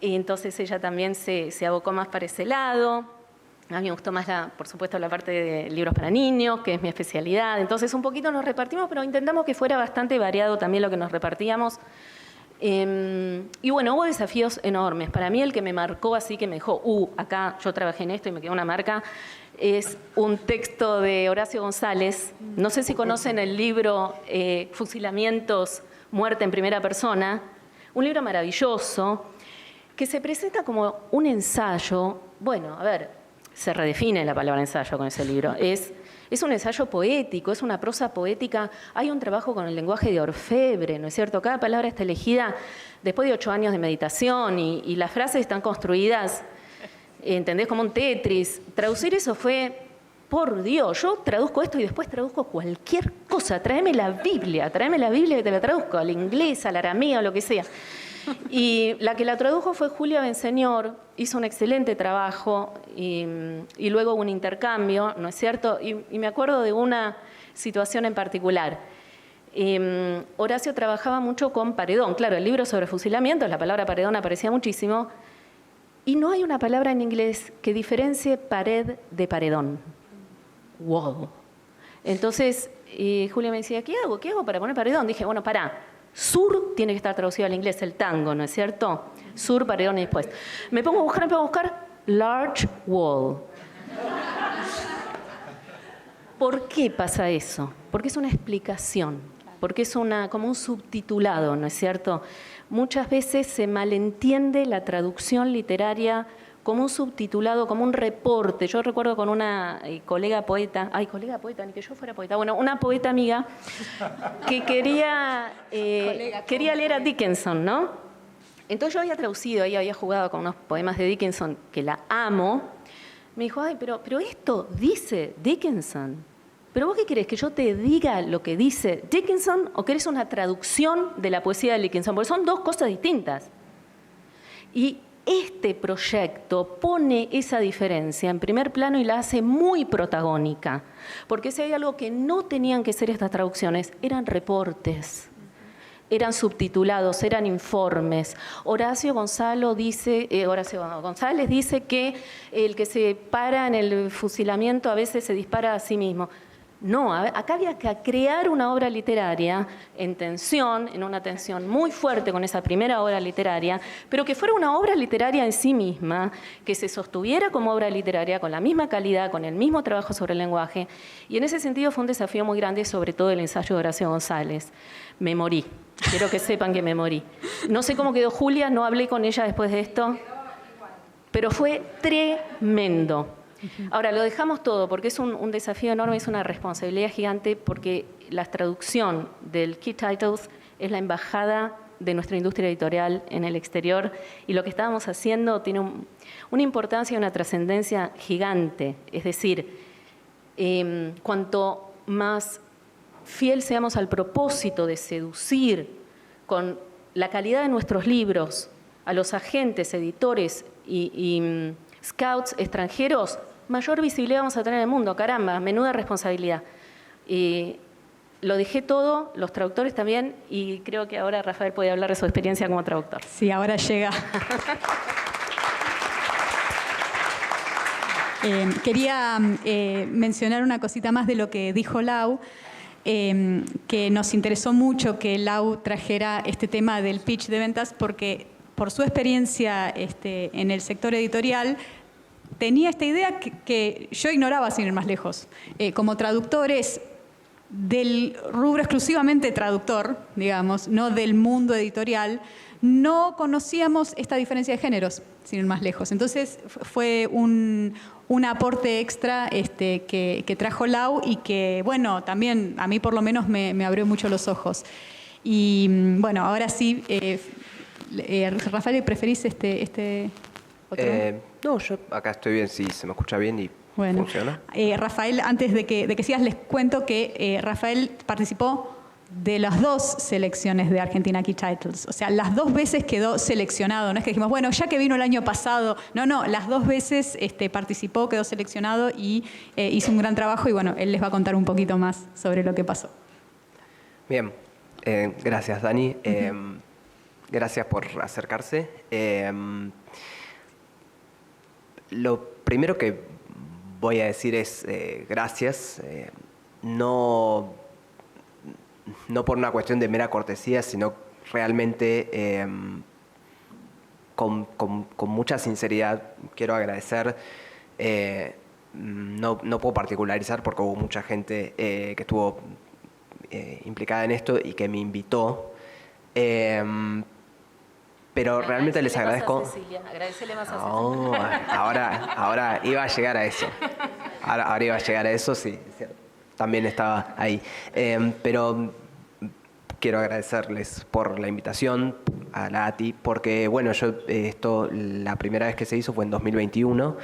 y entonces ella también se abocó más para ese lado. A mí me gustó más, por supuesto, la parte de libros para niños, que es mi especialidad. Entonces un poquito nos repartimos, pero intentamos que fuera bastante variado también lo que nos repartíamos. Y bueno, hubo desafíos enormes. Para mí el que me marcó así, que me dijo, acá yo trabajé en esto y me quedó una marca, es un texto de Horacio González. No sé si conocen el libro Fusilamientos, muerte en primera persona. Un libro maravilloso que se presenta como un ensayo. Bueno, a ver, se redefine la palabra ensayo con ese libro. Es un ensayo poético, es una prosa poética. Hay un trabajo con el lenguaje de orfebre, ¿no es cierto? Cada palabra está elegida después de 8 años de meditación y las frases están construidas, ¿entendés? Como un Tetris. Traducir eso fue, por Dios, yo traduzco esto y después traduzco cualquier cosa. Tráeme la Biblia que te la traduzco, al inglés, al arameo, lo que sea. Y la que la tradujo fue Julia Benseñor, hizo un excelente trabajo y luego hubo un intercambio, ¿no es cierto? Y me acuerdo de una situación en particular. Horacio trabajaba mucho con paredón. Claro, el libro sobre fusilamientos, la palabra paredón aparecía muchísimo. Y no hay una palabra en inglés que diferencie pared de paredón. ¡Wow! Entonces, Julia me decía, ¿qué hago para poner paredón? Dije, bueno, pará. Sur tiene que estar traducido al inglés, el tango, ¿no es cierto? Sur, paredón y después. Me pongo a buscar large wall. ¿Por qué pasa eso? Porque es una explicación, porque es como un subtitulado, ¿no es cierto? Muchas veces se malentiende la traducción literaria como un subtitulado, como un reporte. Yo recuerdo con una colega poeta, ni que yo fuera poeta, bueno, una poeta amiga que quería leer a Dickinson, ¿no? Entonces yo había traducido, ahí había jugado con unos poemas de Dickinson que la amo. Me dijo, pero esto dice Dickinson. ¿Pero vos qué querés? ¿Que yo te diga lo que dice Dickinson o querés una traducción de la poesía de Dickinson? Porque son dos cosas distintas. Y este proyecto pone esa diferencia en primer plano y la hace muy protagónica, porque si hay algo que no tenían que ser estas traducciones, eran reportes, eran subtitulados, eran informes. Horacio González dice que el que se para en el fusilamiento a veces se dispara a sí mismo. No, acá había que crear una obra literaria en tensión, en una tensión muy fuerte con esa primera obra literaria, pero que fuera una obra literaria en sí misma, que se sostuviera como obra literaria, con la misma calidad, con el mismo trabajo sobre el lenguaje. Y en ese sentido fue un desafío muy grande, sobre todo el ensayo de Horacio González. Me morí, quiero que sepan que me morí. No sé cómo quedó Julia, no hablé con ella después de esto, pero fue tremendo. Ahora, lo dejamos todo porque es un desafío enorme, es una responsabilidad gigante, porque la traducción del Key Titles es la embajada de nuestra industria editorial en el exterior, y lo que estábamos haciendo tiene una importancia y una trascendencia gigante. Es decir, cuanto más fiel seamos al propósito de seducir con la calidad de nuestros libros a los agentes, editores y scouts extranjeros, mayor visibilidad vamos a tener en el mundo. Caramba, menuda responsabilidad. Lo dejé todo, los traductores también, y creo que ahora Rafael puede hablar de su experiencia como traductor. Sí, ahora llega. Quería mencionar una cosita más de lo que dijo Lau, que nos interesó mucho que Lau trajera este tema del pitch de ventas, porque por su experiencia en el sector editorial, tenía esta idea que yo ignoraba sin ir más lejos. Como traductores del rubro exclusivamente traductor, digamos, no del mundo editorial, no conocíamos esta diferencia de géneros, sin ir más lejos. Entonces fue un aporte extra que trajo Lau y que, bueno, también a mí por lo menos me abrió mucho los ojos. Y bueno, ahora sí, Rafael, ¿preferís otro? No, yo acá estoy bien, si se me escucha bien y bueno, funciona. Rafael, antes de que sigas, les cuento que Rafael participó de las 2 selecciones de Argentina Key Titles. O sea, las 2 veces quedó seleccionado. No es que dijimos, bueno, ya que vino el año pasado. No, las 2 veces participó, quedó seleccionado y hizo un gran trabajo. Y bueno, él les va a contar un poquito más sobre lo que pasó. Bien, gracias Dani. Gracias por acercarse. Lo primero que voy a decir es gracias. No por una cuestión de mera cortesía, sino realmente con mucha sinceridad quiero agradecer. No puedo particularizar porque hubo mucha gente que estuvo implicada en esto y que me invitó. Pero realmente les agradezco. Agradecele más a Cecilia. No, ahora iba a llegar a eso. Ahora iba a llegar a eso, sí. También estaba ahí. Pero quiero agradecerles por la invitación a la ATI, porque bueno, la primera vez que se hizo fue en 2021.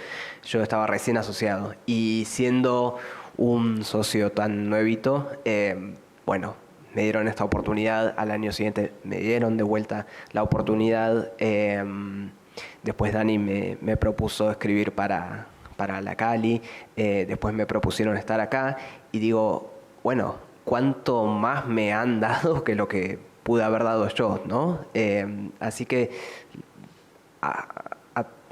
Yo estaba recién asociado y siendo un socio tan nuevito, bueno, me dieron esta oportunidad. Al año siguiente me dieron de vuelta la oportunidad. Después Dani me propuso escribir para la Cali. Después me propusieron estar acá. Y digo, bueno, ¿cuánto más me han dado que lo que pude haber dado yo, ¿no? Así que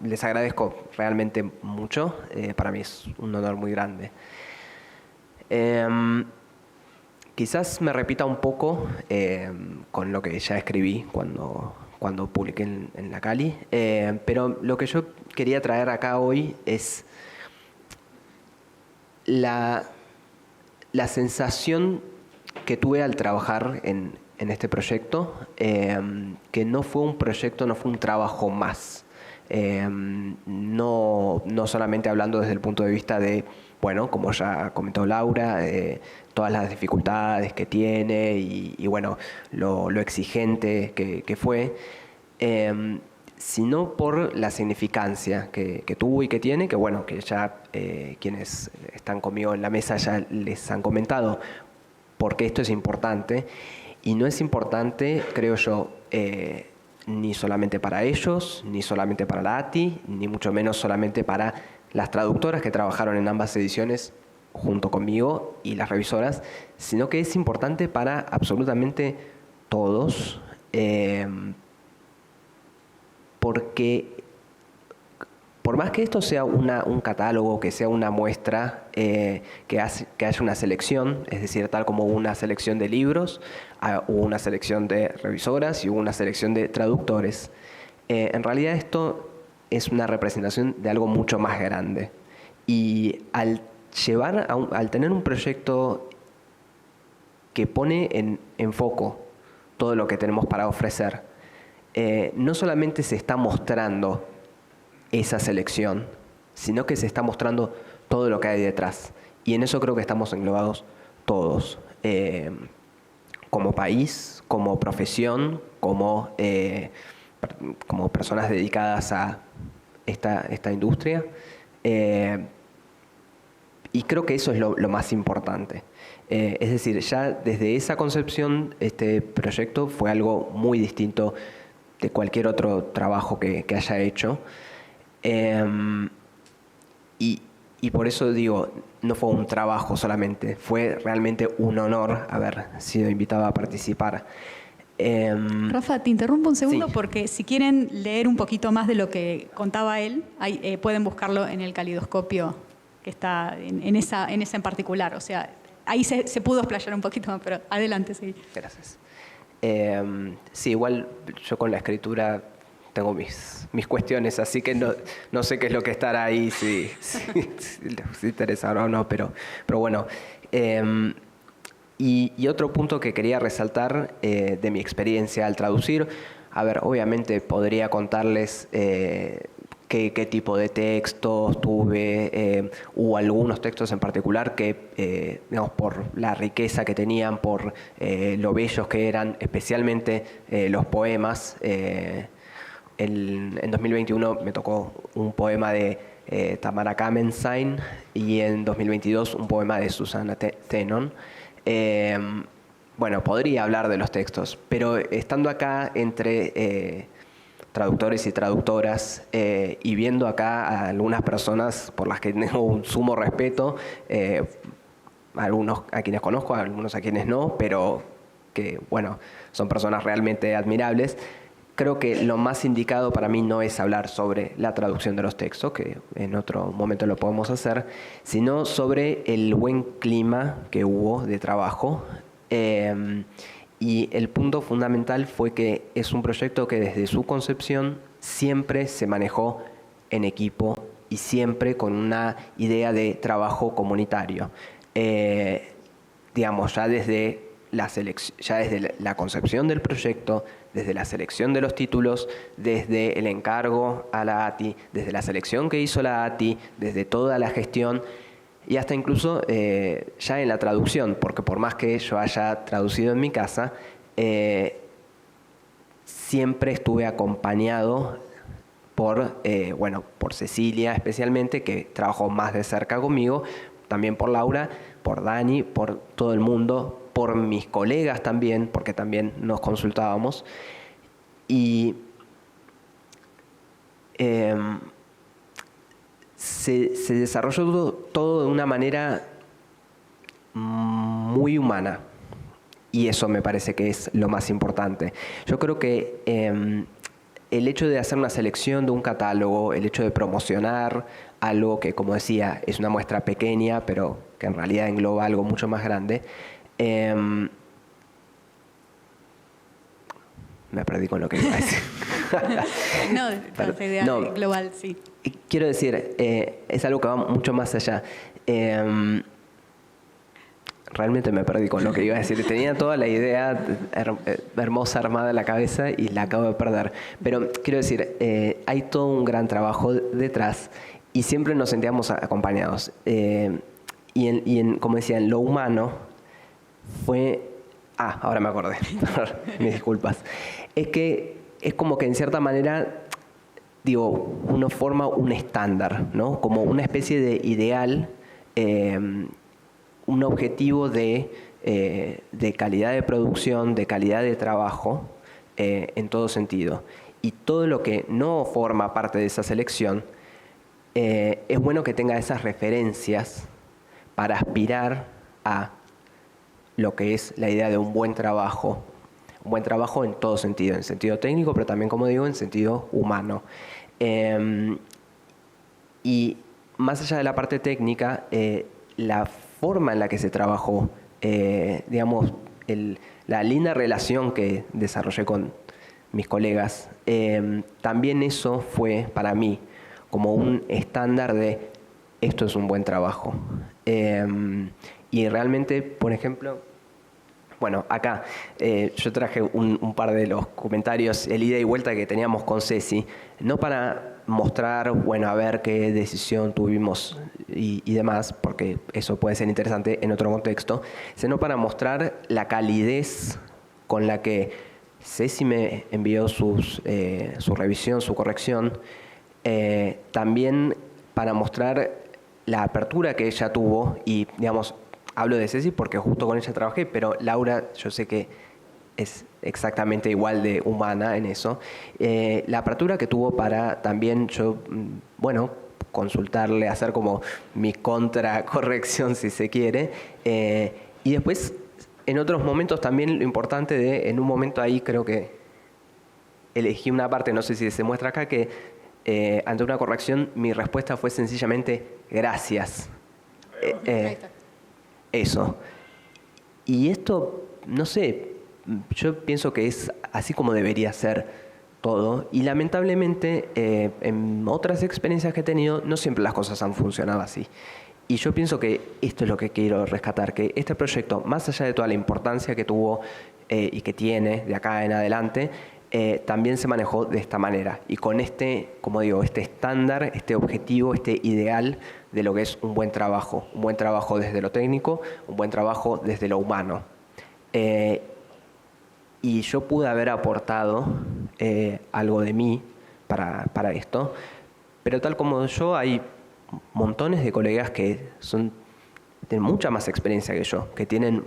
les agradezco realmente mucho. Para mí es un honor muy grande. Quizás me repita un poco con lo que ya escribí cuando publiqué en la Cali, pero lo que yo quería traer acá hoy es la sensación que tuve al trabajar en este proyecto, que no fue un proyecto, no fue un trabajo más. No solamente hablando desde el punto de vista de, bueno, como ya comentó Laura, todas las dificultades que tiene y bueno, lo exigente que fue, sino por la significancia que tuvo y que tiene, que bueno, que ya quienes están conmigo en la mesa ya les han comentado porque esto es importante. Y no es importante, creo yo, ni solamente para ellos, ni solamente para la ATI, ni mucho menos solamente para las traductoras que trabajaron en ambas ediciones junto conmigo y las revisoras, sino que es importante para absolutamente todos, porque por más que esto sea un catálogo, que sea una muestra, que haya una selección, es decir, tal como hubo una selección de libros, hubo una selección de revisoras y hubo una selección de traductores, en realidad esto es una representación de algo mucho más grande. Y al tener un proyecto que pone en foco todo lo que tenemos para ofrecer, no solamente se está mostrando esa selección, sino que se está mostrando todo lo que hay detrás. Y en eso creo que estamos englobados todos, como país, como profesión, como personas dedicadas a esta industria. y creo que eso es lo más importante. Es decir, ya desde esa concepción, este proyecto fue algo muy distinto de cualquier otro trabajo que haya hecho. Y por eso digo, no fue un trabajo solamente, fue realmente un honor haber sido invitado a participar. Rafa, te interrumpo un segundo Sí. porque si quieren leer un poquito más de lo que contaba él, pueden buscarlo en el calidoscopio que está en esa en particular. O sea, ahí se pudo explayar un poquito más, pero adelante, sí. Gracias. Sí, igual yo con la escritura tengo mis cuestiones, así que no sé qué es lo que estará ahí, si les interesa o no, pero bueno. Y otro punto que quería resaltar de mi experiencia al traducir, a ver, obviamente podría contarles qué tipo de textos tuve, hubo algunos textos en particular que, digamos, por la riqueza que tenían, por lo bellos que eran, especialmente los poemas. En 2021 me tocó un poema de Tamara Kamenstein y en 2022 un poema de Susanna Tenon. Bueno, podría hablar de los textos, pero estando acá entre traductores y traductoras y viendo acá a algunas personas por las que tengo un sumo respeto, algunos a quienes conozco, algunos a quienes no, pero que, bueno, son personas realmente admirables. Creo que lo más indicado para mí no es hablar sobre la traducción de los textos, que en otro momento lo podemos hacer, sino sobre el buen clima que hubo de trabajo. Y el punto fundamental fue que es un proyecto que desde su concepción siempre se manejó en equipo y siempre con una idea de trabajo comunitario. Digamos, ya desde la concepción del proyecto, desde la selección de los títulos, desde el encargo a la ATI, desde la selección que hizo la ATI, desde toda la gestión y hasta incluso ya en la traducción, porque por más que yo haya traducido en mi casa, siempre estuve acompañado por Cecilia especialmente, que trabajó más de cerca conmigo, también por Laura, por Dani, por todo el mundo, por mis colegas también, porque también nos consultábamos. Y se desarrolló todo de una manera muy humana. Y eso me parece que es lo más importante. Yo creo que el hecho de hacer una selección de un catálogo, el hecho de promocionar algo que, como decía, es una muestra pequeña, pero que en realidad engloba algo mucho más grande, me perdí con lo que iba a decir. No, esta idea global, sí. Quiero decir, es algo que va mucho más allá. Realmente me perdí con lo que iba a decir. Tenía toda la idea hermosa armada en la cabeza y la acabo de perder. Pero quiero decir, hay todo un gran trabajo detrás y siempre nos sentíamos acompañados. Como decía, en lo humano fue... ahora me acordé. Mis disculpas. Es que es como que en cierta manera, digo, uno forma un estándar, ¿no? Como una especie de ideal, un objetivo de calidad de producción, de calidad de trabajo, en todo sentido. Y todo lo que no forma parte de esa selección, es bueno que tenga esas referencias para aspirar a lo que es la idea de un buen trabajo en todo sentido, en sentido técnico, pero también, como digo, en sentido humano. Y más allá de la parte técnica, la forma en la que se trabajó, digamos, la linda relación que desarrollé con mis colegas, también eso fue para mí como un estándar de esto es un buen trabajo. Y realmente, por ejemplo, bueno, acá yo traje un par de los comentarios, el ida y vuelta que teníamos con Ceci, no para mostrar, bueno, a ver qué decisión tuvimos y demás, porque eso puede ser interesante en otro contexto, sino para mostrar la calidez con la que Ceci me envió su revisión, su corrección, también para mostrar la apertura que ella tuvo, y digamos, hablo de Ceci porque justo con ella trabajé, pero Laura yo sé que es exactamente igual de humana en eso. La apertura que tuvo para también yo, bueno, consultarle, hacer como mi contracorrección si se quiere. Y después, en otros momentos también lo importante de, en un momento ahí creo que elegí una parte, no sé si se muestra acá, que ante una corrección mi respuesta fue sencillamente gracias. Eso. Y esto, no sé, yo pienso que es así como debería ser todo. Y lamentablemente, en otras experiencias que he tenido, no siempre las cosas han funcionado así. Y yo pienso que esto es lo que quiero rescatar, que este proyecto, más allá de toda la importancia que tuvo y que tiene de acá en adelante, también se manejó de esta manera. Y con este, como digo, este estándar, este objetivo, este ideal de lo que es un buen trabajo. Un buen trabajo desde lo técnico, un buen trabajo desde lo humano. Y yo pude haber aportado algo de mí para esto, pero tal como yo, hay montones de colegas que tienen mucha más experiencia que yo, que tienen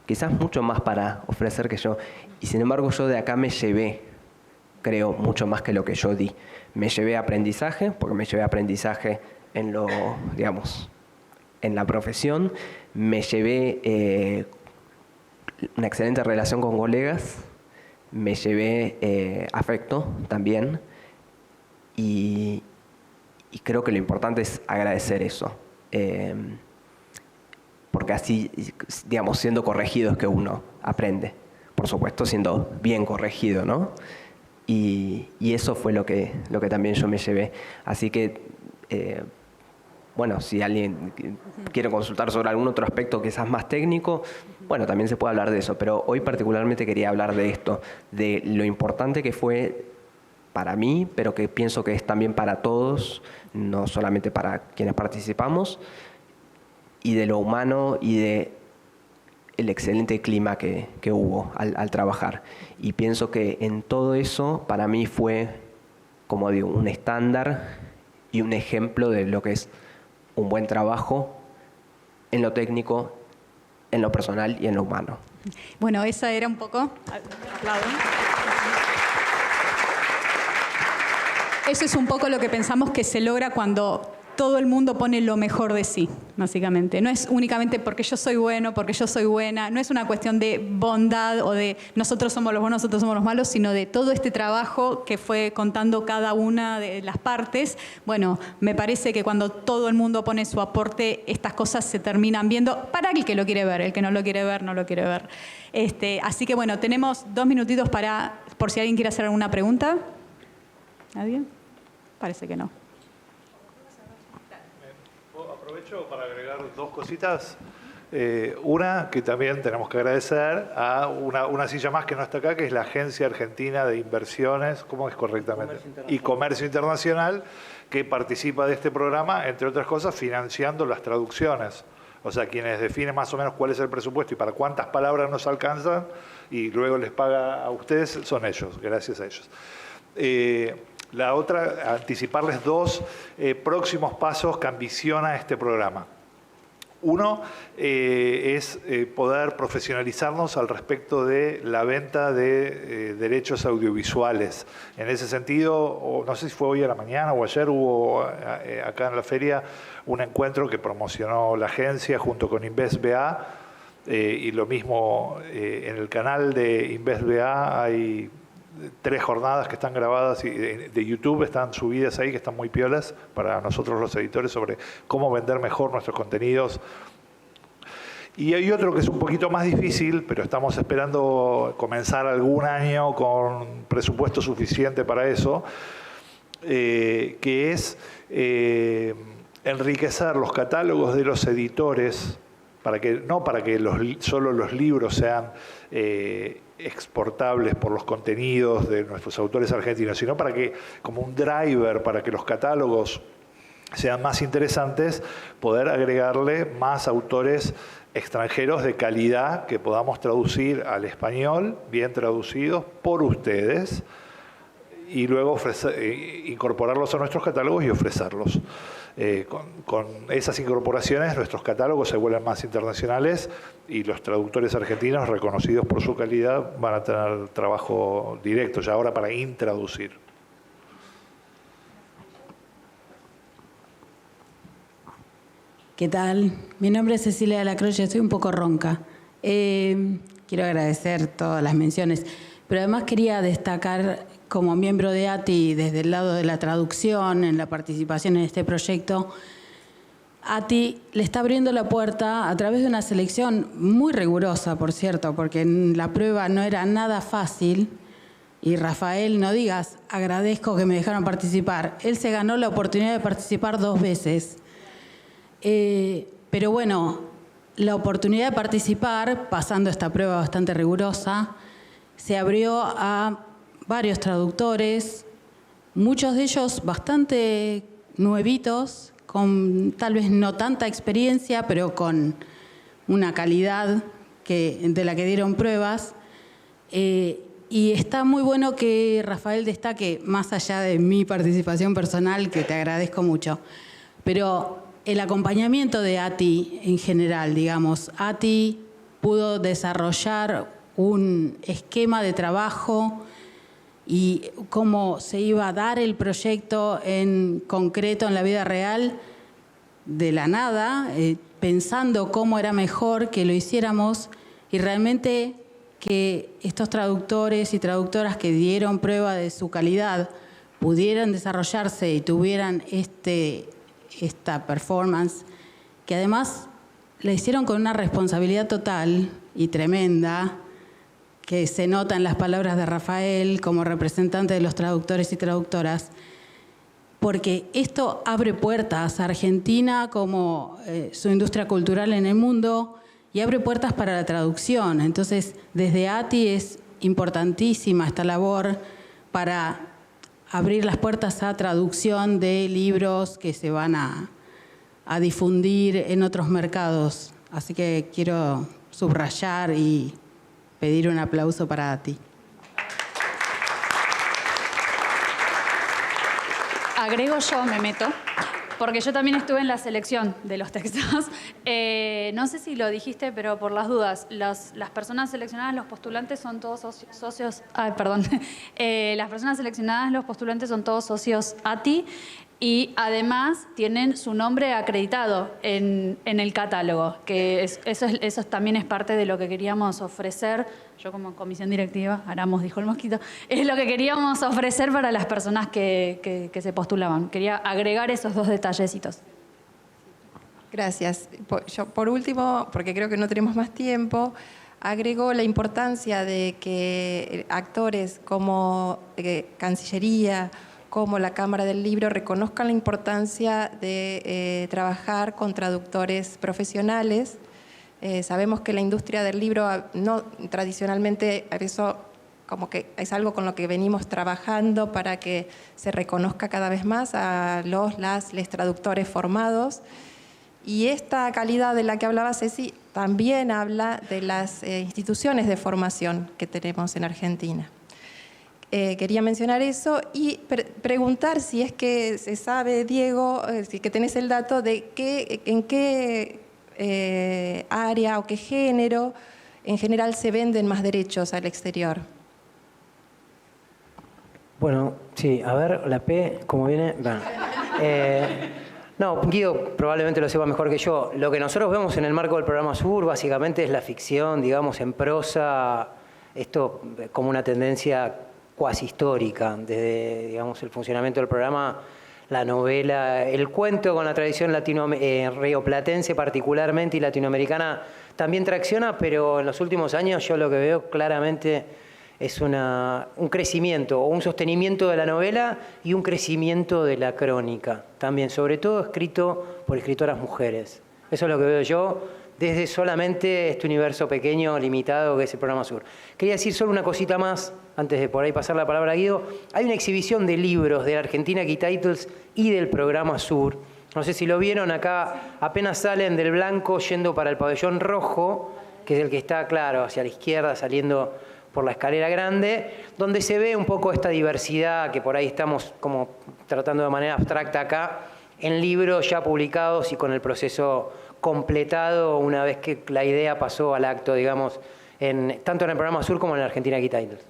quizás mucho más para ofrecer que yo, y sin embargo yo de acá me llevé, creo, mucho más que lo que yo di. Me llevé aprendizaje, porque me llevé aprendizaje en lo, digamos, en la profesión, me llevé una excelente relación con colegas, me llevé afecto también, y creo que lo importante es agradecer eso, porque así, digamos, siendo corregido es que uno aprende, por supuesto siendo bien corregido, ¿no? Y eso fue lo que también yo me llevé. Así que, bueno, si alguien quiere consultar sobre algún otro aspecto quizás más técnico, bueno, también se puede hablar de eso, pero hoy particularmente quería hablar de esto, de lo importante que fue para mí, pero que pienso que es también para todos, no solamente para quienes participamos, y de lo humano y de el excelente clima que hubo al trabajar. Y pienso que en todo eso, para mí fue, como digo, un estándar y un ejemplo de lo que es un buen trabajo en lo técnico, en lo personal y en lo humano. Bueno, esa era un poco... Aplaudo. Eso es un poco lo que pensamos que se logra cuando todo el mundo pone lo mejor de sí, básicamente. No es únicamente porque yo soy bueno, porque yo soy buena, no es una cuestión de bondad o de nosotros somos los buenos, nosotros somos los malos, sino de todo este trabajo que fue contando cada una de las partes. Bueno, me parece que cuando todo el mundo pone su aporte, estas cosas se terminan viendo para el que lo quiere ver, el que no lo quiere ver, no lo quiere ver. Así que bueno, tenemos 2 minutitos por si alguien quiere hacer alguna pregunta. ¿Nadie? Parece que no. Aprovecho para agregar 2 cositas. Una, que también tenemos que agradecer a una silla más que no está acá, que es la Agencia Argentina de Inversiones, ¿cómo es correctamente? Y Comercio Internacional, que participa de este programa, entre otras cosas, financiando las traducciones. O sea, quienes definen más o menos cuál es el presupuesto y para cuántas palabras nos alcanzan, y luego les paga a ustedes, son ellos, gracias a ellos. La otra, anticiparles 2 próximos pasos que ambiciona este programa. Uno es poder profesionalizarnos al respecto de la venta de derechos audiovisuales. En ese sentido, no sé si fue hoy a la mañana o ayer, hubo acá en la feria un encuentro que promocionó la agencia junto con InvestBA, y lo mismo en el canal de InvestBA hay 3 jornadas que están grabadas y de YouTube, están subidas ahí, que están muy piolas para nosotros los editores, sobre cómo vender mejor nuestros contenidos. Y hay otro que es un poquito más difícil, pero estamos esperando comenzar algún año con presupuesto suficiente para eso, que es enriquecer los catálogos de los editores, no para que solo los libros sean exportables por los contenidos de nuestros autores argentinos, sino para que, como un driver, para que los catálogos sean más interesantes, poder agregarle más autores extranjeros de calidad que podamos traducir al español, bien traducidos por ustedes, y luego incorporarlos a nuestros catálogos y ofrecerlos. Con esas incorporaciones nuestros catálogos se vuelven más internacionales y los traductores argentinos reconocidos por su calidad van a tener trabajo directo ya ahora para intraducir. ¿Qué tal? Mi nombre es Cecilia de la Croce, estoy un poco ronca. Quiero agradecer todas las menciones, pero además quería destacar como miembro de ATI desde el lado de la traducción, en la participación en este proyecto, ATI le está abriendo la puerta a través de una selección muy rigurosa, por cierto, porque la prueba no era nada fácil. Y Rafael, no digas, agradezco que me dejaron participar. Él se ganó la oportunidad de participar 2 veces. Pero bueno, la oportunidad de participar, pasando esta prueba bastante rigurosa, se abrió a varios traductores, muchos de ellos bastante nuevitos, con tal vez no tanta experiencia, pero con una calidad de la que dieron pruebas. Y está muy bueno que Rafael destaque, más allá de mi participación personal, que te agradezco mucho, pero el acompañamiento de ATI en general, digamos, ATI pudo desarrollar un esquema de trabajo y cómo se iba a dar el proyecto en concreto en la vida real de la nada, pensando cómo era mejor que lo hiciéramos y realmente que estos traductores y traductoras que dieron prueba de su calidad pudieran desarrollarse y tuvieran esta performance, que además la hicieron con una responsabilidad total y tremenda, que se nota en las palabras de Rafael como representante de los traductores y traductoras, porque esto abre puertas a Argentina como su industria cultural en el mundo y abre puertas para la traducción. Entonces, desde ATI es importantísima esta labor para abrir las puertas a traducción de libros que se van a difundir en otros mercados. Así que quiero subrayar y pedir un aplauso para ATI. Agrego yo, me meto, porque yo también estuve en la selección de los textos. No sé si lo dijiste, pero por las dudas, las personas seleccionadas, los postulantes son todos socios... Ay, perdón. Las personas seleccionadas, los postulantes son todos socios ATI y además tienen su nombre acreditado en el catálogo, que eso también es parte de lo que queríamos ofrecer. Yo como comisión directiva, Aramos dijo el mosquito, es lo que queríamos ofrecer para las personas que se postulaban. Quería agregar esos 2 detallecitos. Gracias. Yo, por último, porque creo que no tenemos más tiempo, agrego la importancia de que actores como Cancillería, como la Cámara del Libro, reconozcan la importancia de trabajar con traductores profesionales. Sabemos que la industria del libro, no tradicionalmente, eso como que es algo con lo que venimos trabajando para que se reconozca cada vez más a les traductores formados. Y esta calidad de la que hablaba Ceci también habla de las instituciones de formación que tenemos en Argentina. Quería mencionar eso y preguntar si es que se sabe, Diego, si que tenés el dato de en qué área o qué género en general se venden más derechos al exterior. Bueno, sí, a ver, la P, ¿cómo viene? Bueno, no, Guido probablemente lo sepa mejor que yo. Lo que nosotros vemos en el marco del programa Sur básicamente es la ficción, digamos, en prosa, esto como una tendencia cuasi histórica, desde, digamos, el funcionamiento del programa, la novela, el cuento con la tradición rioplatense particularmente y latinoamericana también tracciona, pero en los últimos años yo lo que veo claramente es un crecimiento o un sostenimiento de la novela y un crecimiento de la crónica, también, sobre todo escrito por escritoras mujeres. Eso es lo que veo yo desde solamente este universo pequeño, limitado, que es el programa Sur. Quería decir solo una cosita más, antes de por ahí pasar la palabra a Guido. Hay una exhibición de libros de Argentina Key Titles y del programa Sur. No sé si lo vieron, acá apenas salen del blanco yendo para el pabellón rojo, que es el que está, claro, hacia la izquierda, saliendo por la escalera grande, donde se ve un poco esta diversidad que por ahí estamos como tratando de manera abstracta acá, en libros ya publicados y con el proceso completado una vez que la idea pasó al acto, digamos, tanto en el programa Sur como en la Argentina Key Titles.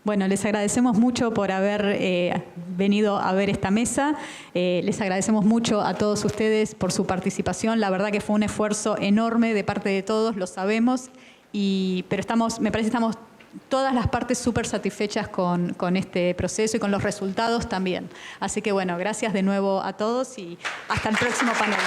Bueno, les agradecemos mucho por haber venido a ver esta mesa. Les agradecemos mucho a todos ustedes por su participación. La verdad que fue un esfuerzo enorme de parte de todos, lo sabemos, pero me parece que estamos todas las partes súper satisfechas con este proceso y con los resultados también. Así que bueno, gracias de nuevo a todos y hasta el próximo panel.